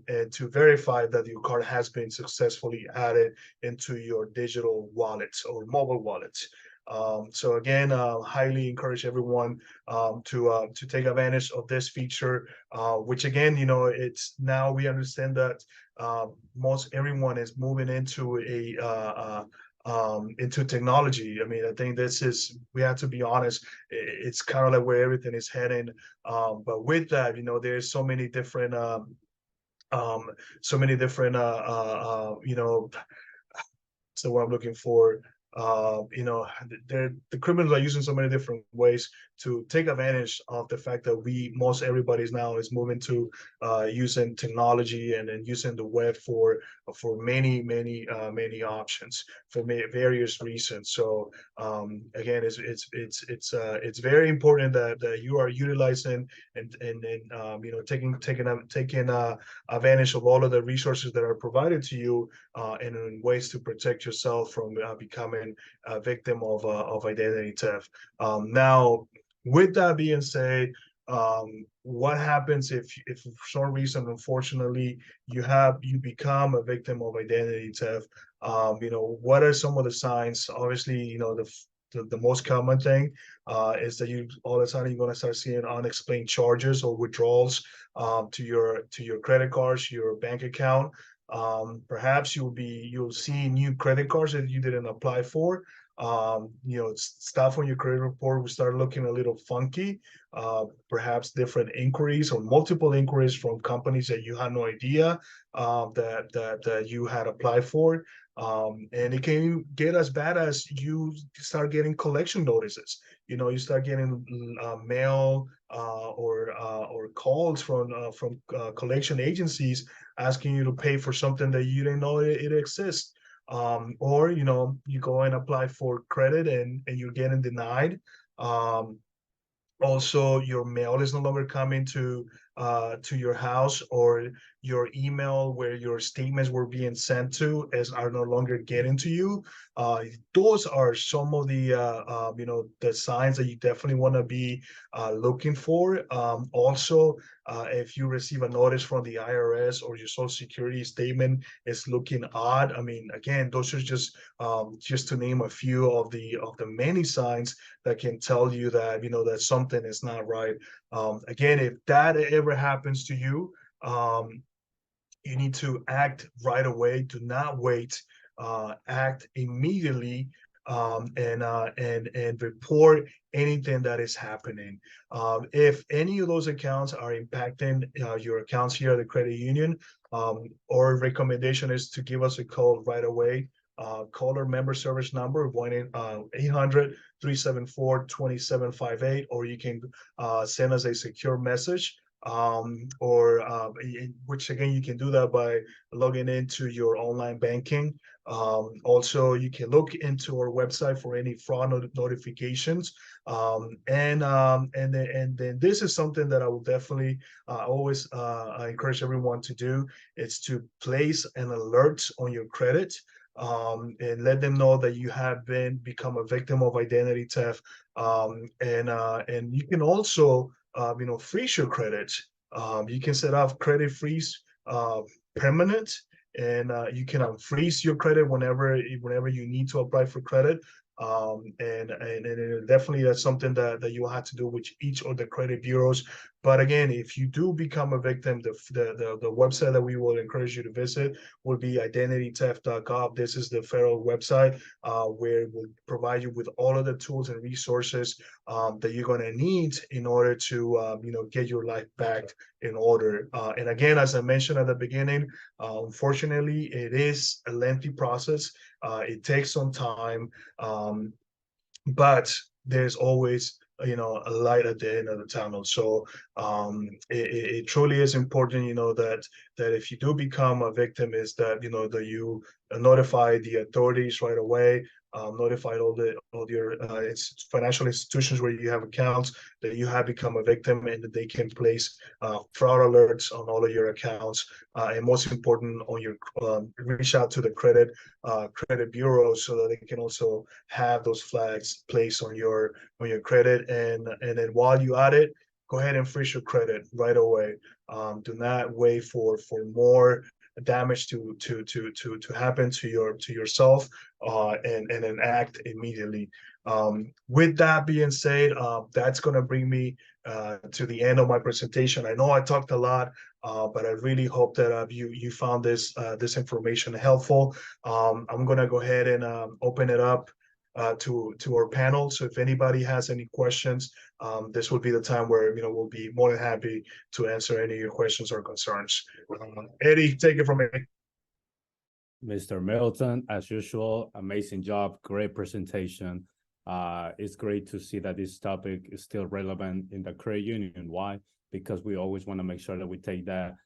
and to verify that your card has been successfully added into your digital wallet or mobile wallet. So again, highly encourage everyone to take advantage of this feature, which again, it's now we understand that most everyone is moving into into technology. I mean, I think we have to be honest, it's kind of like where everything is heading. But with that, there's so many different so what I'm looking for, the criminals are using so many different ways to take advantage of the fact that most everybody's now is moving to using technology and then using the web for many options for various reasons. So again, it's very important that you are utilizing and you know, taking advantage of all of the resources that are provided to you and in ways to protect yourself from becoming a victim of identity theft. Now, with that being said, what happens if for some reason, unfortunately, you become a victim of identity theft? You know, what are some of the signs? Obviously, you know, the most common thing is that you all of a sudden you're going to start seeing unexplained charges or withdrawals to your credit cards, your bank account. Perhaps you'll see new credit cards that you didn't apply for. You know, stuff on your credit report will start looking a little funky. Perhaps different inquiries or multiple inquiries from companies that you had no idea that you had applied for. And it can get as bad as you start getting collection notices. You know, you start getting mail or calls from collection agencies asking you to pay for something that you didn't know it exists. Or you know, you go and apply for credit and you're getting denied. Also, your mail is no longer coming to your house, or your email where your statements were being sent to are no longer getting to you. Those are some of the you know, the signs that you definitely want to be looking for. Also, if you receive a notice from the IRS or your Social Security statement is looking odd, I mean, again, those are just to name a few of the many signs that can tell you that, you know, that something is not right. Again, if that ever happens to you, you need to act right away. Do not wait. Act immediately, and report anything that is happening. If any of those accounts are impacting your accounts here at the credit union, our recommendation is to give us a call right away. Call our member service number 1-800-374-2758, or you can send us a secure message, which again, you can do that by logging into your online banking. Also, you can look into our website for any fraud notifications. And then this is something that I will definitely always encourage everyone to do. It's to place an alert on your credit, and let them know that you have become a victim of identity theft. And you can also you know, freeze your credit. You can set up credit freeze permanent, and you can freeze your credit whenever you need to apply for credit. And definitely that's something that you will have to do with each of the credit bureaus. But again, if you do become a victim, the website that we will encourage you to visit will be identitytheft.gov. This is the federal website where it will provide you with all of the tools and resources that you're going to need in order to you know, get your life back in order. And again, as I mentioned at the beginning, unfortunately, it is a lengthy process. It takes some time, but there's always, you know, a light at the end of the tunnel. So it truly is important, you know, that if you do become a victim, is that, you know, that you notify the authorities right away. Notified all your financial institutions where you have accounts that you have become a victim, and that they can place fraud alerts on all of your accounts. And most important, on your reach out to the credit bureaus so that they can also have those flags placed on your credit. And then while you're at it, go ahead and freeze your credit right away. Do not wait for more damage to happen to yourself, and then act immediately. With that being said, that's going to bring me to the end of my presentation. I know I talked a lot, but I really hope that you found this information helpful. I'm going to go ahead and open it up to our panel. So if anybody has any questions, this will be the time where, you know, we'll be more than happy to answer any of your questions or concerns. Eddie, take it from me. Mr. Middleton, as usual, amazing job, great presentation. It's great to see that this topic is still relevant in the credit union. Why? Because we always want to make sure that we take that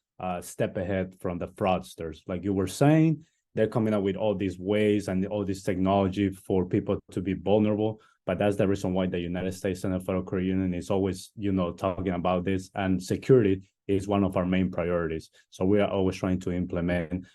step ahead from the fraudsters. Like you were saying, they're coming up with all these ways and all this technology for people to be vulnerable. But that's the reason why the United States Senate Federal Credit Union is always, talking about this, and security is one of our main priorities. So we are always trying to implement,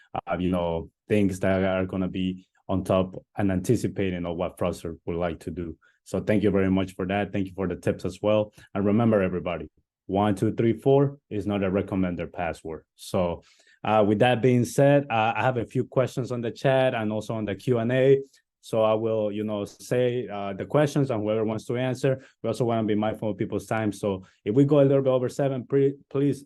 things that are going to be on top and anticipating of what fraudsters would like to do. So thank you very much for that. Thank you for the tips as well. And remember, everybody, 1234 is not a recommended password. So with that being said, I have a few questions on the chat and also on the Q&A. So I will, say the questions, and whoever wants to answer. We also want to be mindful of people's time. So if we go a little bit over 7, please,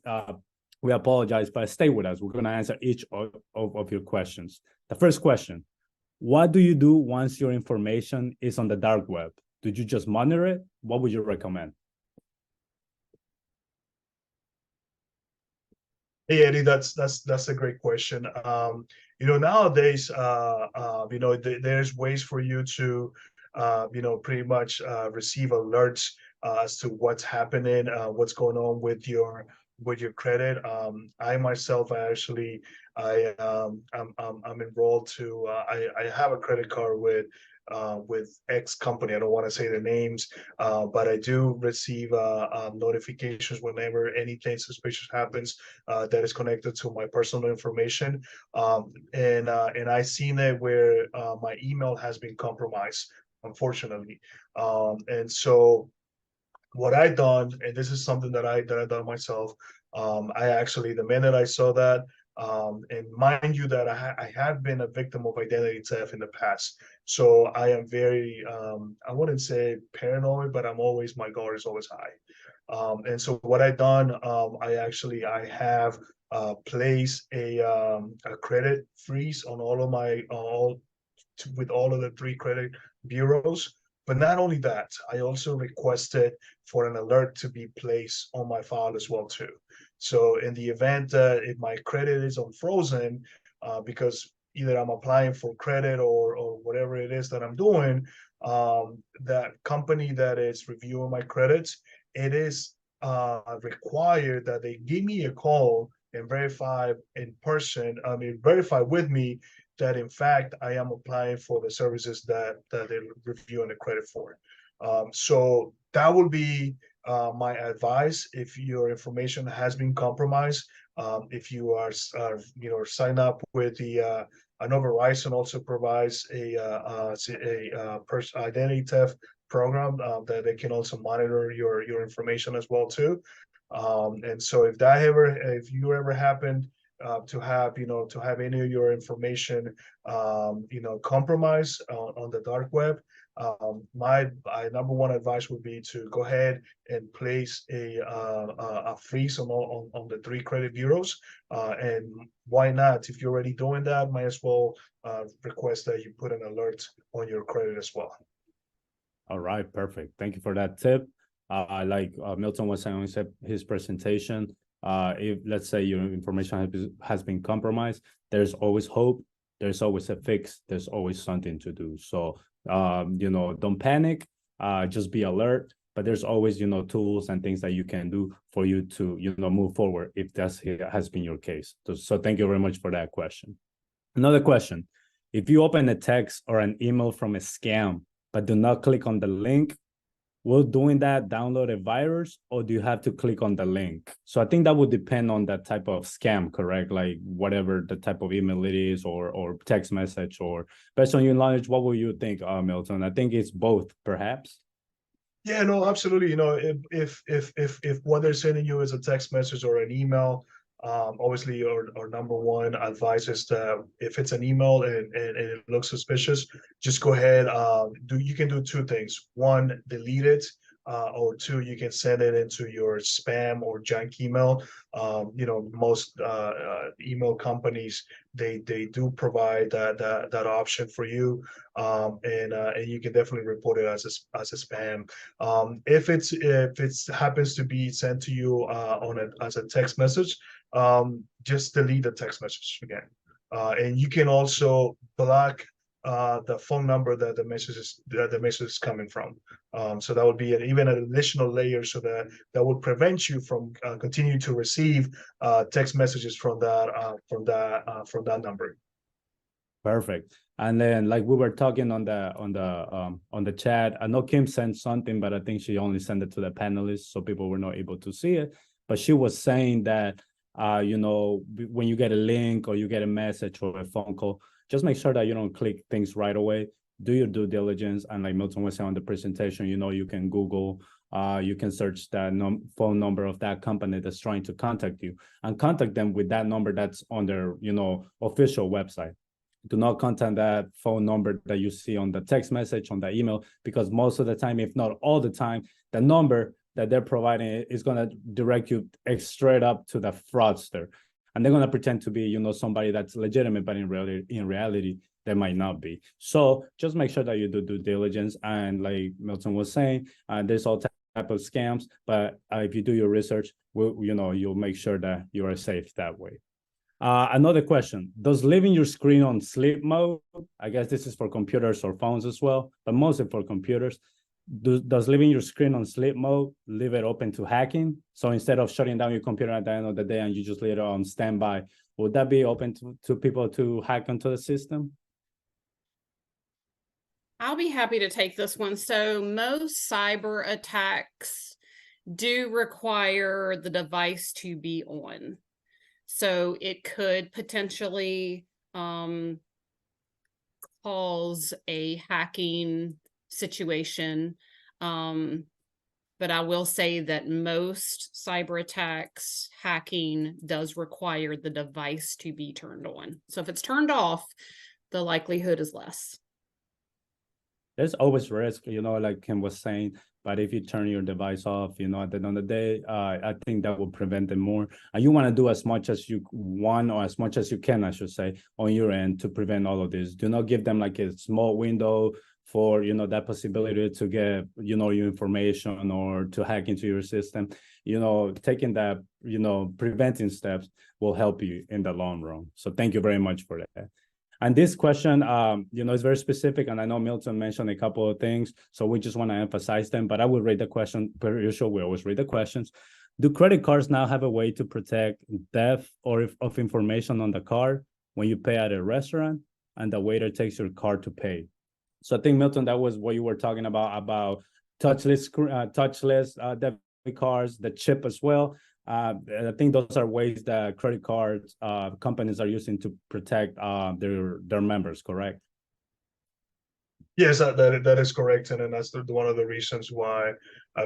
we apologize, but stay with us. We're going to answer each of your questions. The first question: what do you do once your information is on the dark web? Did you just monitor it? What would you recommend? Hey Eddie, that's a great question. Nowadays, there's ways for you to, pretty much receive alerts as to what's happening, what's going on with your credit. I myself, I'm enrolled to. I have a credit card with X company. I don't want to say the names, but I do receive notifications whenever anything suspicious happens that is connected to my personal information. And I seen it where my email has been compromised, unfortunately. And so what I done, and this is something that I done myself. I actually, the minute I saw that, and mind you that I have been a victim of identity theft in the past. So I am very, I wouldn't say paranoid, but my guard is always high. And so what I done, I have placed a credit freeze on with all of the 3 credit bureaus. But not only that, I also requested for an alert to be placed on my file as well too. So in the event that if my credit is unfrozen, because either I'm applying for credit or whatever it is that I'm doing, that company that is reviewing my credits, it is required that they give me a call and verify verify with me that in fact I am applying for the services that they're reviewing the credit for. So that would be my advice if your information has been compromised. If you are, sign up with the, I know Verizon also provides a identity theft program that they can also monitor your information as well too. And so if you ever happened to have any of your information, compromised on the dark web, my number one advice would be to go ahead and place a freeze on the 3 credit bureaus. And why not? If you're already doing that, might as well request that you put an alert on your credit as well. All right, perfect. Thank you for that tip. Like Milton was saying in his presentation, if let's say your information has been compromised, there's always hope. There's always a fix. There's always something to do. So, don't panic. Just be alert. But there's always, tools and things that you can do for you to, move forward if that has been your case. So thank you very much for that question. Another question: if you open a text or an email from a scam, but do not click on the link, will doing that download a virus, or do you have to click on the link? So I think that would depend on that type of scam, correct? Like whatever the type of email it is, or text message, or based on your knowledge, what will you think, Milton? I think it's both, perhaps. Yeah, no, absolutely. If what they're sending you is a text message or an email, obviously our number one advice is that if it's an email and it looks suspicious, just go ahead. You can do 2 things. 1, delete it, or 2, you can send it into your spam or junk email. Most email companies, they do provide that option for you, and you can definitely report it as a spam. If it happens to be sent to you as a text message, just delete the text message again. And you can also block the phone number that the message is coming from. So that would be even an additional layer, so that would prevent you from continuing to receive text messages from that number. Perfect. And then, like we were talking on the chat, I know Kim sent something, but I think she only sent it to the panelists, so people were not able to see it. But she was saying that, when you get a link or you get a message or a phone call, just make sure that you don't click things right away. Do your due diligence, and like Milton was saying on the presentation, you can Google, you can search the phone number of that company that's trying to contact you, and contact them with that number that's on their official website. Do not contact that phone number that you see on the text message, on the email, because most of the time, if not all the time, the number that they're providing is going to direct you straight up to the fraudster. And they're going to pretend to be, somebody that's legitimate, but in reality, they might not be. So just make sure that you do due diligence. And like Milton was saying, there's all type of scams, but if you do your research, you'll make sure that you are safe that way. Another question, does leaving your screen on sleep mode, I guess this is for computers or phones as well, but mostly for computers, does leaving your screen on sleep mode leave it open to hacking? So instead of shutting down your computer at the end of the day and you just leave it on standby, would that be open to people to hack into the system? I'll be happy to take this one. So most cyber attacks do require the device to be on. So it could potentially cause a hacking situation. But I will say that most cyber attacks, hacking does require the device to be turned on. So if it's turned off, the likelihood is less. There's always risk, like Kim was saying, but if you turn your device off, at the end of the day, I think that will prevent them more. And you want to do as much as you want, or as much as you can, I should say, on your end to prevent all of this. Do not give them like a small window for, that possibility to get, your information or to hack into your system. Taking that, preventing steps will help you in the long run. So thank you very much for that. And this question, is very specific, and I know Milton mentioned a couple of things, so we just want to emphasize them, but I will read the question, per usual, we always read the questions. Do credit cards now have a way to protect theft of information on the card when you pay at a restaurant and the waiter takes your card to pay? So I think, Milton, that was what you were talking about touchless debit cards, the chip as well. I think those are ways that credit card companies are using to protect their members, correct? Yes, that is correct, and then that's one of the reasons why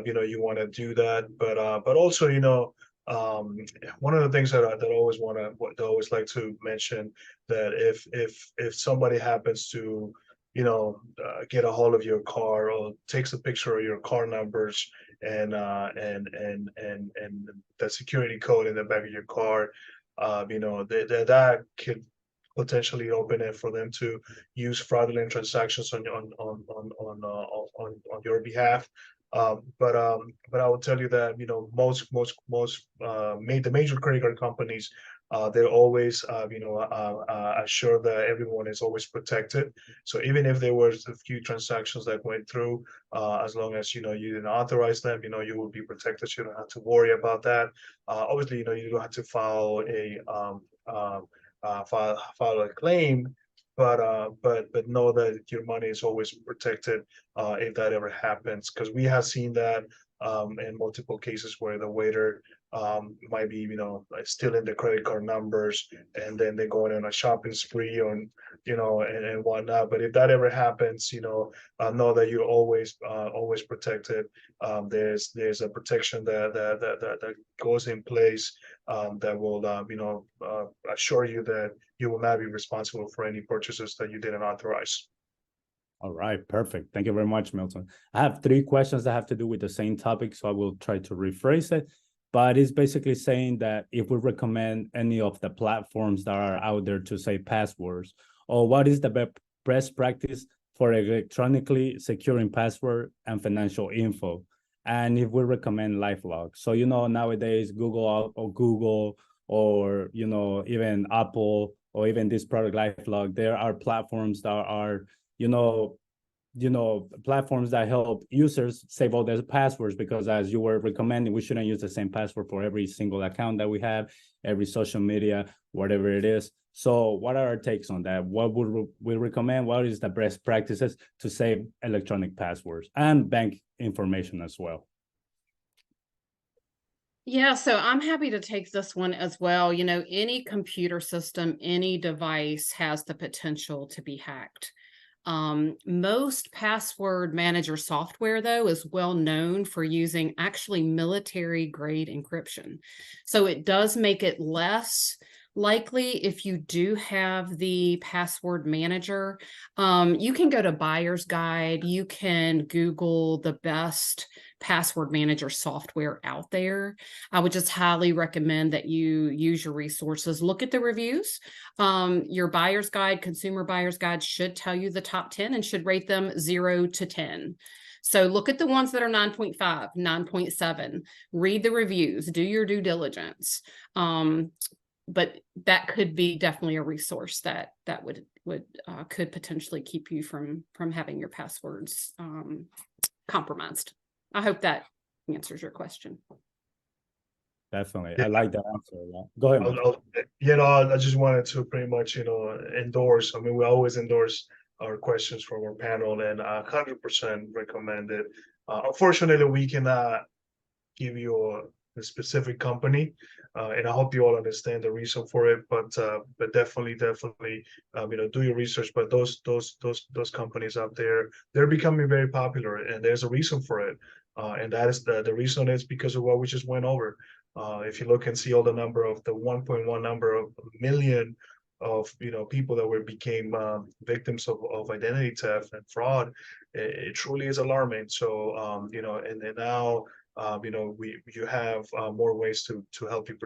you want to do that. But also, one of the things that I always like to mention, that if somebody happens to get a hold of your car or takes a picture of your car numbers and the security code in the back of your car, that could potentially open it for them to use fraudulent transactions on your behalf. But I will tell you that most the major credit card companies, they're always assure that everyone is always protected. So even if there was a few transactions that went through, as long as you didn't authorize them, you will be protected. You don't have to worry about that. Obviously, you don't have to file a claim, but know that your money is always protected if that ever happens, because we have seen that in multiple cases where the waiter might be stealing the credit card numbers, and then they're going on a shopping spree and whatnot. But if that ever happens, know that you're always protected. There's a protection that goes in place that will assure you that you will not be responsible for any purchases that you didn't authorize. All right, perfect. Thank you very much, Milton. I have 3 questions that have to do with the same topic, so I will try to rephrase it. But it's basically saying that if we recommend any of the platforms that are out there to say passwords, or what is the best practice for electronically securing password and financial info, and if we recommend LifeLock. So nowadays Google or even Apple or even this product LifeLock, there are platforms that are, platforms that help users save all their passwords, because as you were recommending, we shouldn't use the same password for every single account that we have, every social media, whatever it is. So what are our takes on that? What would we recommend? What is the best practices to save electronic passwords and bank information as well? Yeah, so I'm happy to take this one as well. You know, any computer system, any device has the potential to be hacked. Most password manager software, though, is well known for using actually military grade encryption. So it does make it less likely if you do have the password manager. You can go to Buyer's Guide, you can Google the best password manager software out there. I would just highly recommend that you use your resources, look at the reviews. Your Buyer's Guide, Consumer Buyer's Guide should tell you the top 10 and should rate them 0 to 10. So look at the ones that are 9.5, 9.7, read the reviews, do your due diligence. But that could be definitely a resource that could potentially keep you from having your passwords compromised. I hope that answers your question. Definitely. Yeah. I like that answer. Yeah. Go ahead. I just wanted to pretty much, endorse. I mean, we always endorse our questions from our panel, and 100% recommend it. Unfortunately, we cannot give you a specific company, and I hope you all understand the reason for it. But definitely, do your research. But those companies out there, they're becoming very popular, and there's a reason for it. And that is the reason is because of what we just went over. If you look and see all the 1.1 number of million of people that became victims of identity theft and fraud, it truly is alarming. So and now you have more ways to help you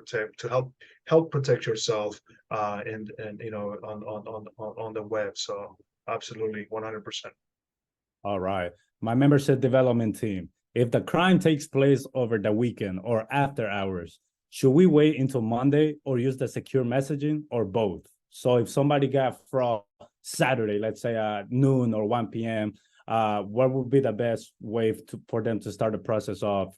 help protect yourself and on the web. So absolutely 100%. All right. My membership development team. If the crime takes place over the weekend or after hours, should we wait until Monday or use the secure messaging, or both? So if somebody got fraud Saturday, let's say at noon or 1 p.m., what would be the best way for them to start the process of,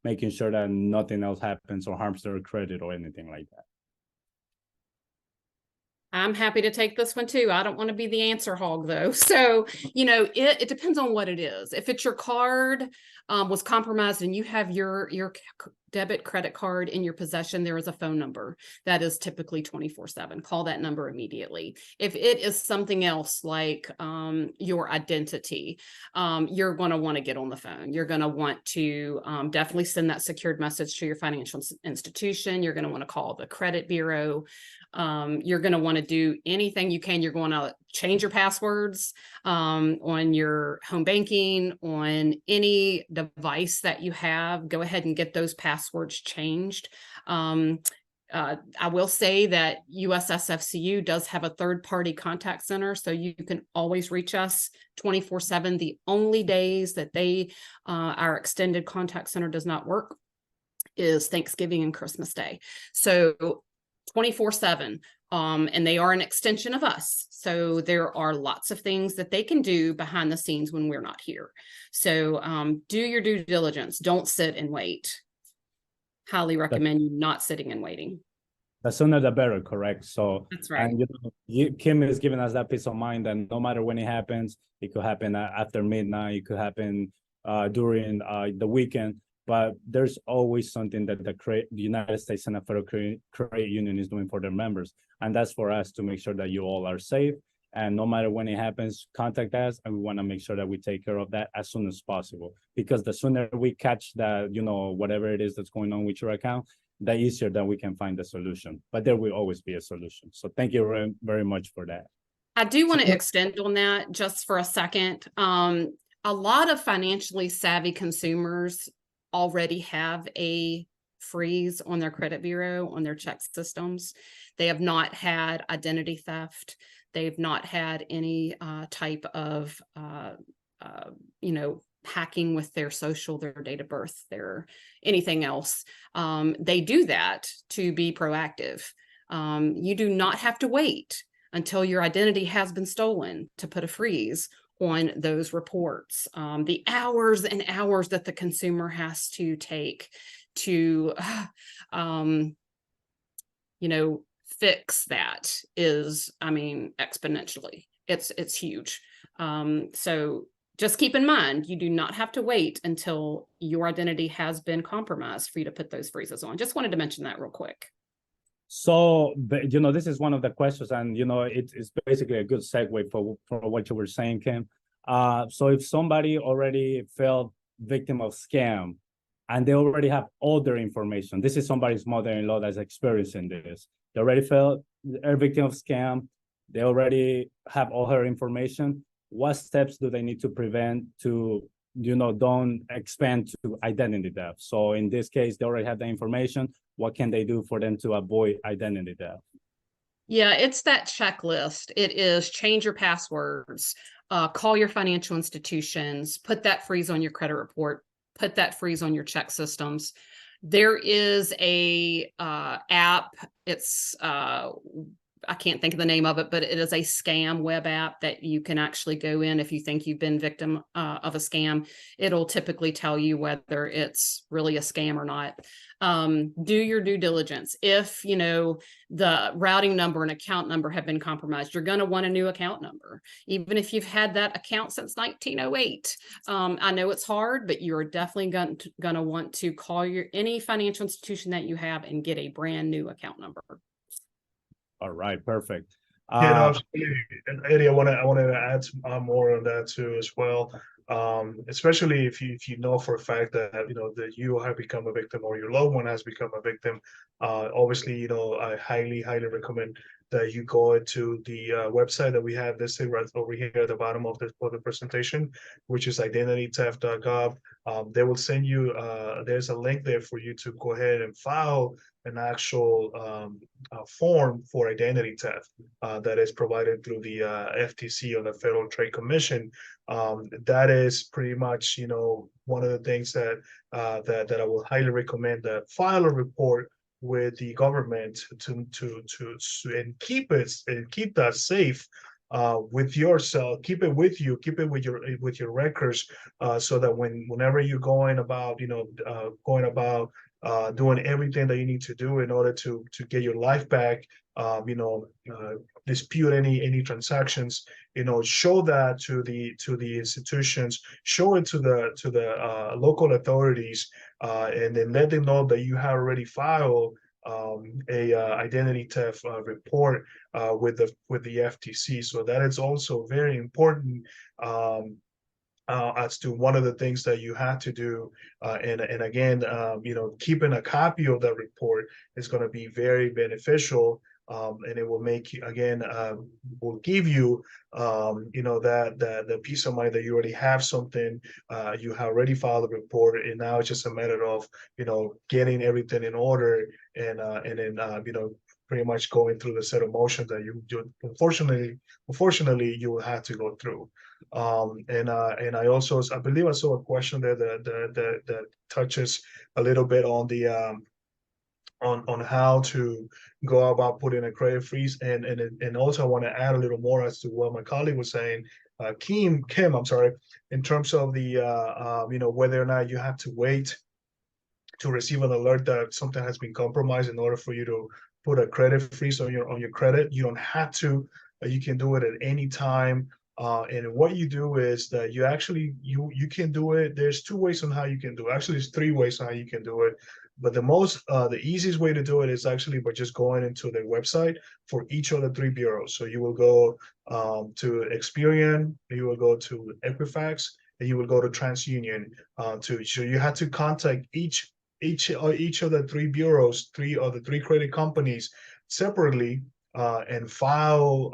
making sure that nothing else happens or harms their credit or anything like that? I'm happy to take this one too. I don't want to be the answer hog though. So, it depends on what it is. If it's your card was compromised and you have your debit credit card in your possession, there is a phone number that is typically 24/7. Call that number immediately. If it is something else like your identity, you're going to want to get on the phone. You're going to want to definitely send that secured message to your financial institution. You're going to want to call the credit bureau. You're going to want to do anything you can. You're going to change your passwords on your home banking, on any device that you have. Go ahead and get those passwords changed. I will say that USSFCU does have a third-party contact center, so you can always reach us 24/7. The only days that our extended contact center does not work is Thanksgiving and Christmas Day. So 24/7, and they are an extension of us. So there are lots of things that they can do behind the scenes when we're not here. So do your due diligence. Don't sit and wait. Highly recommend you not sitting and waiting. The sooner the better, correct? So that's right. And Kim is giving us that peace of mind that no matter when it happens, it could happen after midnight, it could happen during the weekend. But there's always something that the United States and the Federal Credit Union is doing for their members. And that's for us to make sure that you all are safe. And no matter when it happens, contact us. And we want to make sure that we take care of that as soon as possible. Because the sooner we catch that, whatever it is that's going on with your account, the easier that we can find the solution. But there will always be a solution. So thank you very, very much for that. I do want to extend on that just for a second. A lot of financially savvy consumers already have a freeze on their credit bureau, on their check systems. They have not had identity theft. They've not had any type of, hacking with their social, their date of birth, their anything else. They do that to be proactive. You do not have to wait until your identity has been stolen to put a freeze on those reports. The hours and hours that the consumer has to take to, fix that is, exponentially. It's huge. So just keep in mind, you do not have to wait until your identity has been compromised for you to put those freezes on. Just wanted to mention that real quick. So, this is one of the questions, and it's basically a good segue for what you were saying, Kim. So if somebody already fell victim of scam and they already have all their information, this is somebody's mother-in-law that's experiencing this. They already fell a victim of scam. They already have all her information. What steps do they need to prevent to, don't expand to identity theft? So in this case, they already have the information. What can they do for them to avoid identity theft? Yeah, it's that checklist. It is change your passwords, call your financial institutions, put that freeze on your credit report, put that freeze on your check systems. There is a app. It's I can't think of the name of it, but it is a scam web app that you can actually go in if you think you've been victim of a scam. It'll typically tell you whether it's really a scam or not. Do your due diligence. If, the routing number and account number have been compromised, you're going to want a new account number, even if you've had that account since 1908. I know it's hard, but you're definitely going to want to call any financial institution that you have and get a brand new account number. All right, perfect. And Eddie, I wanted to add more on that too as well. Especially if you know for a fact that that you have become a victim or your loved one has become a victim. Obviously, I highly recommend that you go into the website that we have listed right over here at the bottom of the presentation, which is identitytheft.gov. They will send you there's a link there for you to go ahead and file an actual form for identity theft that is provided through the FTC or the Federal Trade Commission. That is pretty much one of the things that that I will highly recommend, that file a report with the government to and keep that safe with yourself. Keep it with you, keep it with your records, so that whenever you're going about doing everything that you need to do in order to get your life back, dispute any transactions, show that to the institutions, show it to the local authorities, and then let them know that you have already filed a identity theft report with the FTC. So that is also very important as to one of the things that you have to do. And again, keeping a copy of that report is going to be very beneficial. And it will make you, again, will give you, that the peace of mind that you already have something, you have already filed a report, and now it's just a matter of, getting everything in order, and then, pretty much going through the set of motions that you unfortunately you will have to go through. And I believe I saw a question there that touches a little bit on the on how to go about putting a credit freeze, and also I want to add a little more as to what my colleague was saying, Kim, I'm sorry, in terms of the whether or not you have to wait to receive an alert that something has been compromised in order for you to put a credit freeze on your credit. You don't have to. You can do it at any time. And what you do is that you actually you can do it. There's two ways on how you can do it. Actually, there's three ways on how you can do it. But the easiest way to do it is actually by just going into their website for each of the three bureaus. So you will go to Experian, you will go to Equifax, and you will go to TransUnion. So you have to contact each of the three bureaus, three credit companies separately, and file,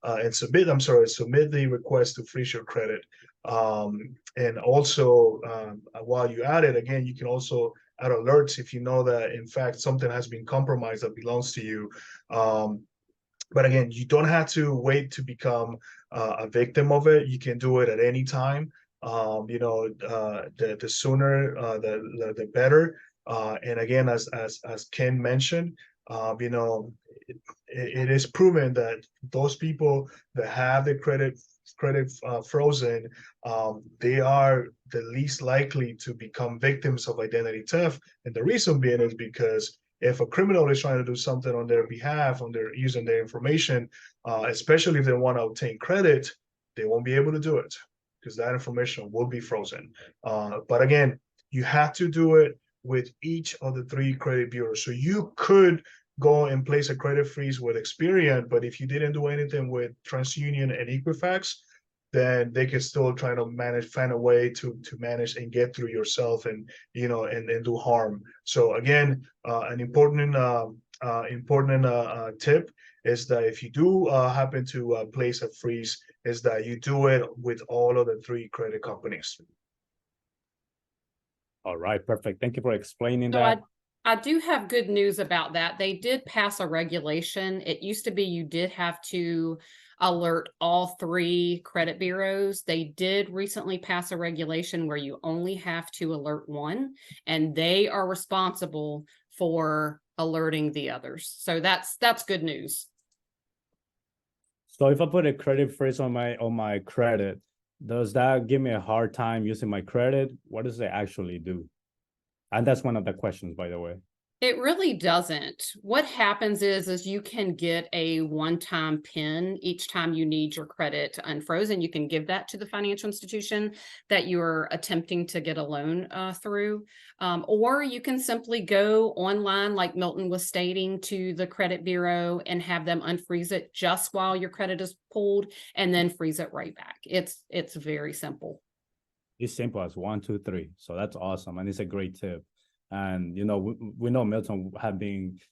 and submit the request to freeze your credit. And also, while you add it, again, you can also add alerts if you know that, in fact, something has been compromised that belongs to you. But again, you don't have to wait to become a victim of it. You can do it at any time. The sooner, the better. And again, as Ken mentioned, you know, it is proven that those people that have the credit frozen, they are the least likely to become victims of identity theft. And the reason being is because if a criminal is trying to do something on their behalf, on their using their information, especially if they want to obtain credit, they won't be able to do it because that information will be frozen. But again, you have to do it with each of the 3 credit bureaus. So you could go and place a credit freeze with Experian, but if you didn't do anything with TransUnion and Equifax, then they can still try to find a way to manage and get through yourself and, you know, and do harm. So again, an important tip is that if you do happen to place a freeze, is that you do it with all of the 3 credit companies. All right, perfect. Thank you for explaining So that. I do have good news about that. They did pass a regulation. It used to be you did have to alert all 3 credit bureaus. They did recently pass a regulation where you only have to alert one, and they are responsible for alerting the others. So that's good news. So if I put a credit freeze on my credit, does that give me a hard time using my credit? What does it actually do? And that's one of the questions, by the way. It really doesn't. What happens is you can get a one-time PIN each time you need your credit to unfroze, and you can give that to the financial institution that you're attempting to get a loan through. Or you can simply go online, like Milton was stating, to the credit bureau and have them unfreeze it just while your credit is pulled, and then freeze it right back. It's very simple. It's simple as 1, 2, 3. So that's awesome. And it's a great tip. And, you know, we know Milton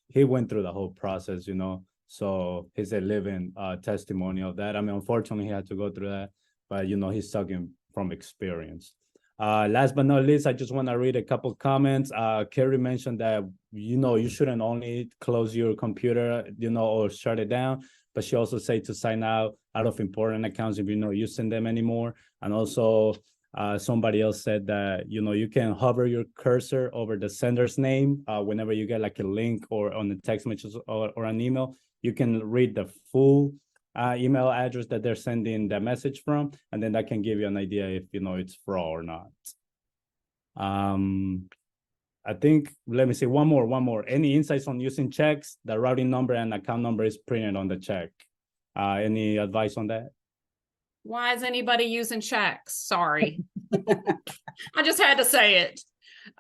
he went through the whole process, you know, so he's a living testimony of that. I mean, unfortunately, he had to go through that, but, you know, he's talking from experience. Last but not least, I just want to read a couple comments. Carrie mentioned that, you know, you shouldn't only close your computer, you know, or shut it down, but she also said to sign out of important accounts if you're not using them anymore. And also, somebody else said that, you know, you can hover your cursor over the sender's name whenever you get like a link or on the text message or an email. You can read the full email address that they're sending the message from, and then that can give you an idea if, you know, it's fraud or not. I think, let me see, one more. Any insights on using checks? The routing number and account number is printed on the check. Any advice on that? Why is anybody using checks? Sorry. I just had to say it.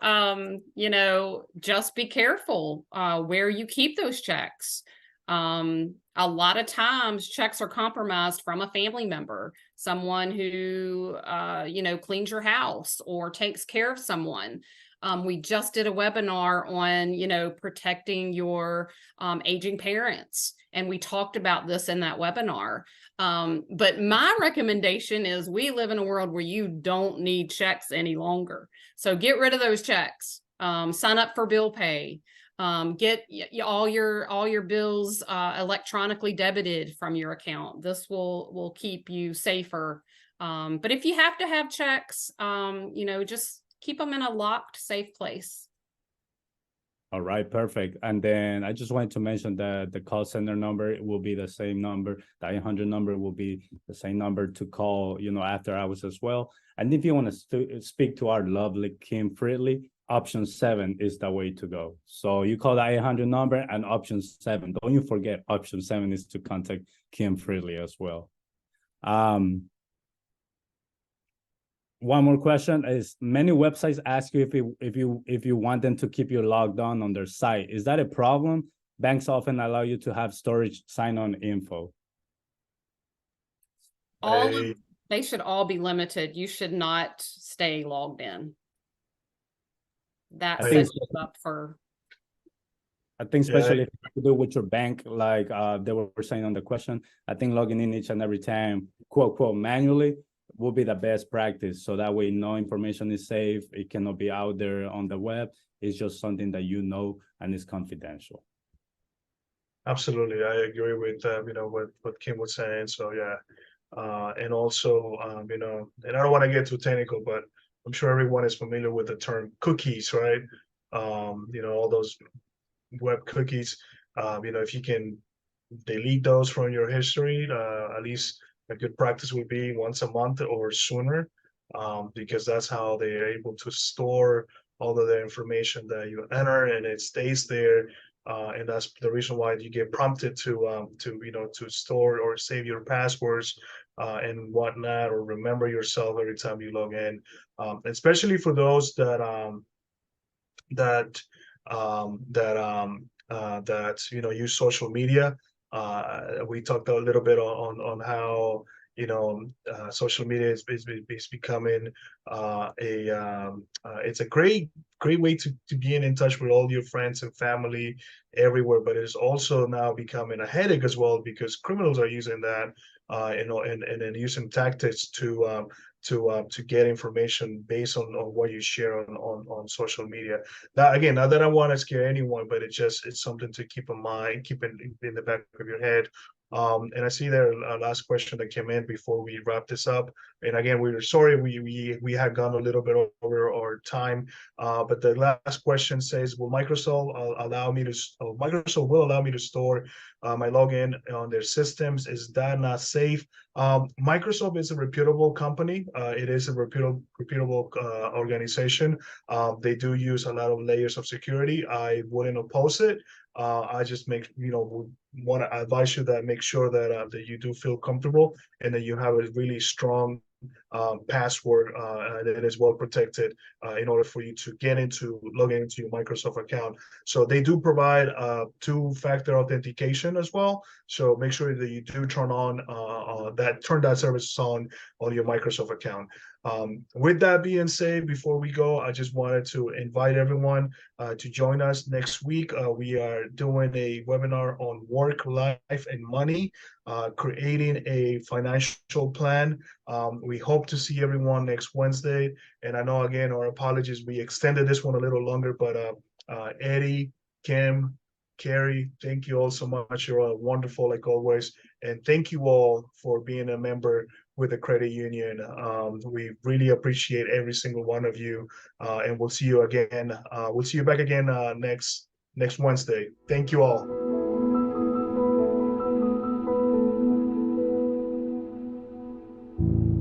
You know, just be careful where you keep those checks. A lot of times checks are compromised from a family member, someone who, you know, cleans your house or takes care of someone. We just did a webinar on, you know, protecting your aging parents, and we talked about this in that webinar. But my recommendation is we live in a world where you don't need checks any longer. So get rid of those checks. Sign up for bill pay. Get all your bills electronically debited from your account. This will keep you safer. But if you have to have checks, you know, just keep them in a locked, safe place. All right, perfect. And then I just wanted to mention that the call center number will be the same number. The 800 number will be the same number to call, you know, after hours as well. And if you want to speak to our lovely Kim Freely, option 7 is the way to go. So you call the 800 number, and option 7. Don't you forget, option 7 is to contact Kim Freely as well. One more question is, many websites ask you if you want them to keep you logged on their site. Is that a problem? Banks often allow you to have storage sign-on info. They should all be limited. You should not stay logged in. That sets you up for. I think especially if you do with your bank, like they were saying on the question, I think logging in each and every time, quote, quote, manually, will be the best practice. So that way, no information is safe. It cannot be out there on the web. It's just something that you know and is confidential. Absolutely, I agree with you know, what Kim was saying. So yeah, and also you know, and I don't want to get too technical, but I'm sure everyone is familiar with the term cookies, right? all those web cookies. If you can delete those from your history, at least a good practice would be once a month or sooner, because that's how they're able to store all of the information that you enter, and it stays there. And that's the reason why you get prompted to store or save your passwords and whatnot, or remember yourself every time you log in. Especially for those that use social media. We talked a little bit on how social media is becoming it's a great way to be in touch with all your friends and family everywhere, but it's also now becoming a headache as well, because criminals are using that and then using tactics to get information based on what you share on social media. Now, again, not that I want to scare anyone, but it's something to keep in mind, keep in the back of your head. And I see there a last question that came in before we wrap this up. And again, we're sorry we had gone a little bit over our time, but the last question says, will Microsoft will allow me to store my login on their systems? Is that not safe? Microsoft is a reputable company. It is a reputable organization. They do use a lot of layers of security. I wouldn't oppose it. I just want to advise you that make sure that you do feel comfortable and that you have a really strong password that is well protected in order for you to log into your Microsoft account. So they do provide two-factor authentication as well. So make sure that you do turn that service on your Microsoft account. With that being said, before we go, I just wanted to invite everyone to join us next week. We are doing a webinar on work, life, and money, creating a financial plan. We hope to see everyone next Wednesday. And I know, again, our apologies, we extended this one a little longer, but Eddie, Kim, Carrie, thank you all so much. You're all wonderful, like always. And thank you all for being a member with the credit union. We really appreciate every single one of you. And we'll see you again. We'll see you back again next Wednesday. Thank you all.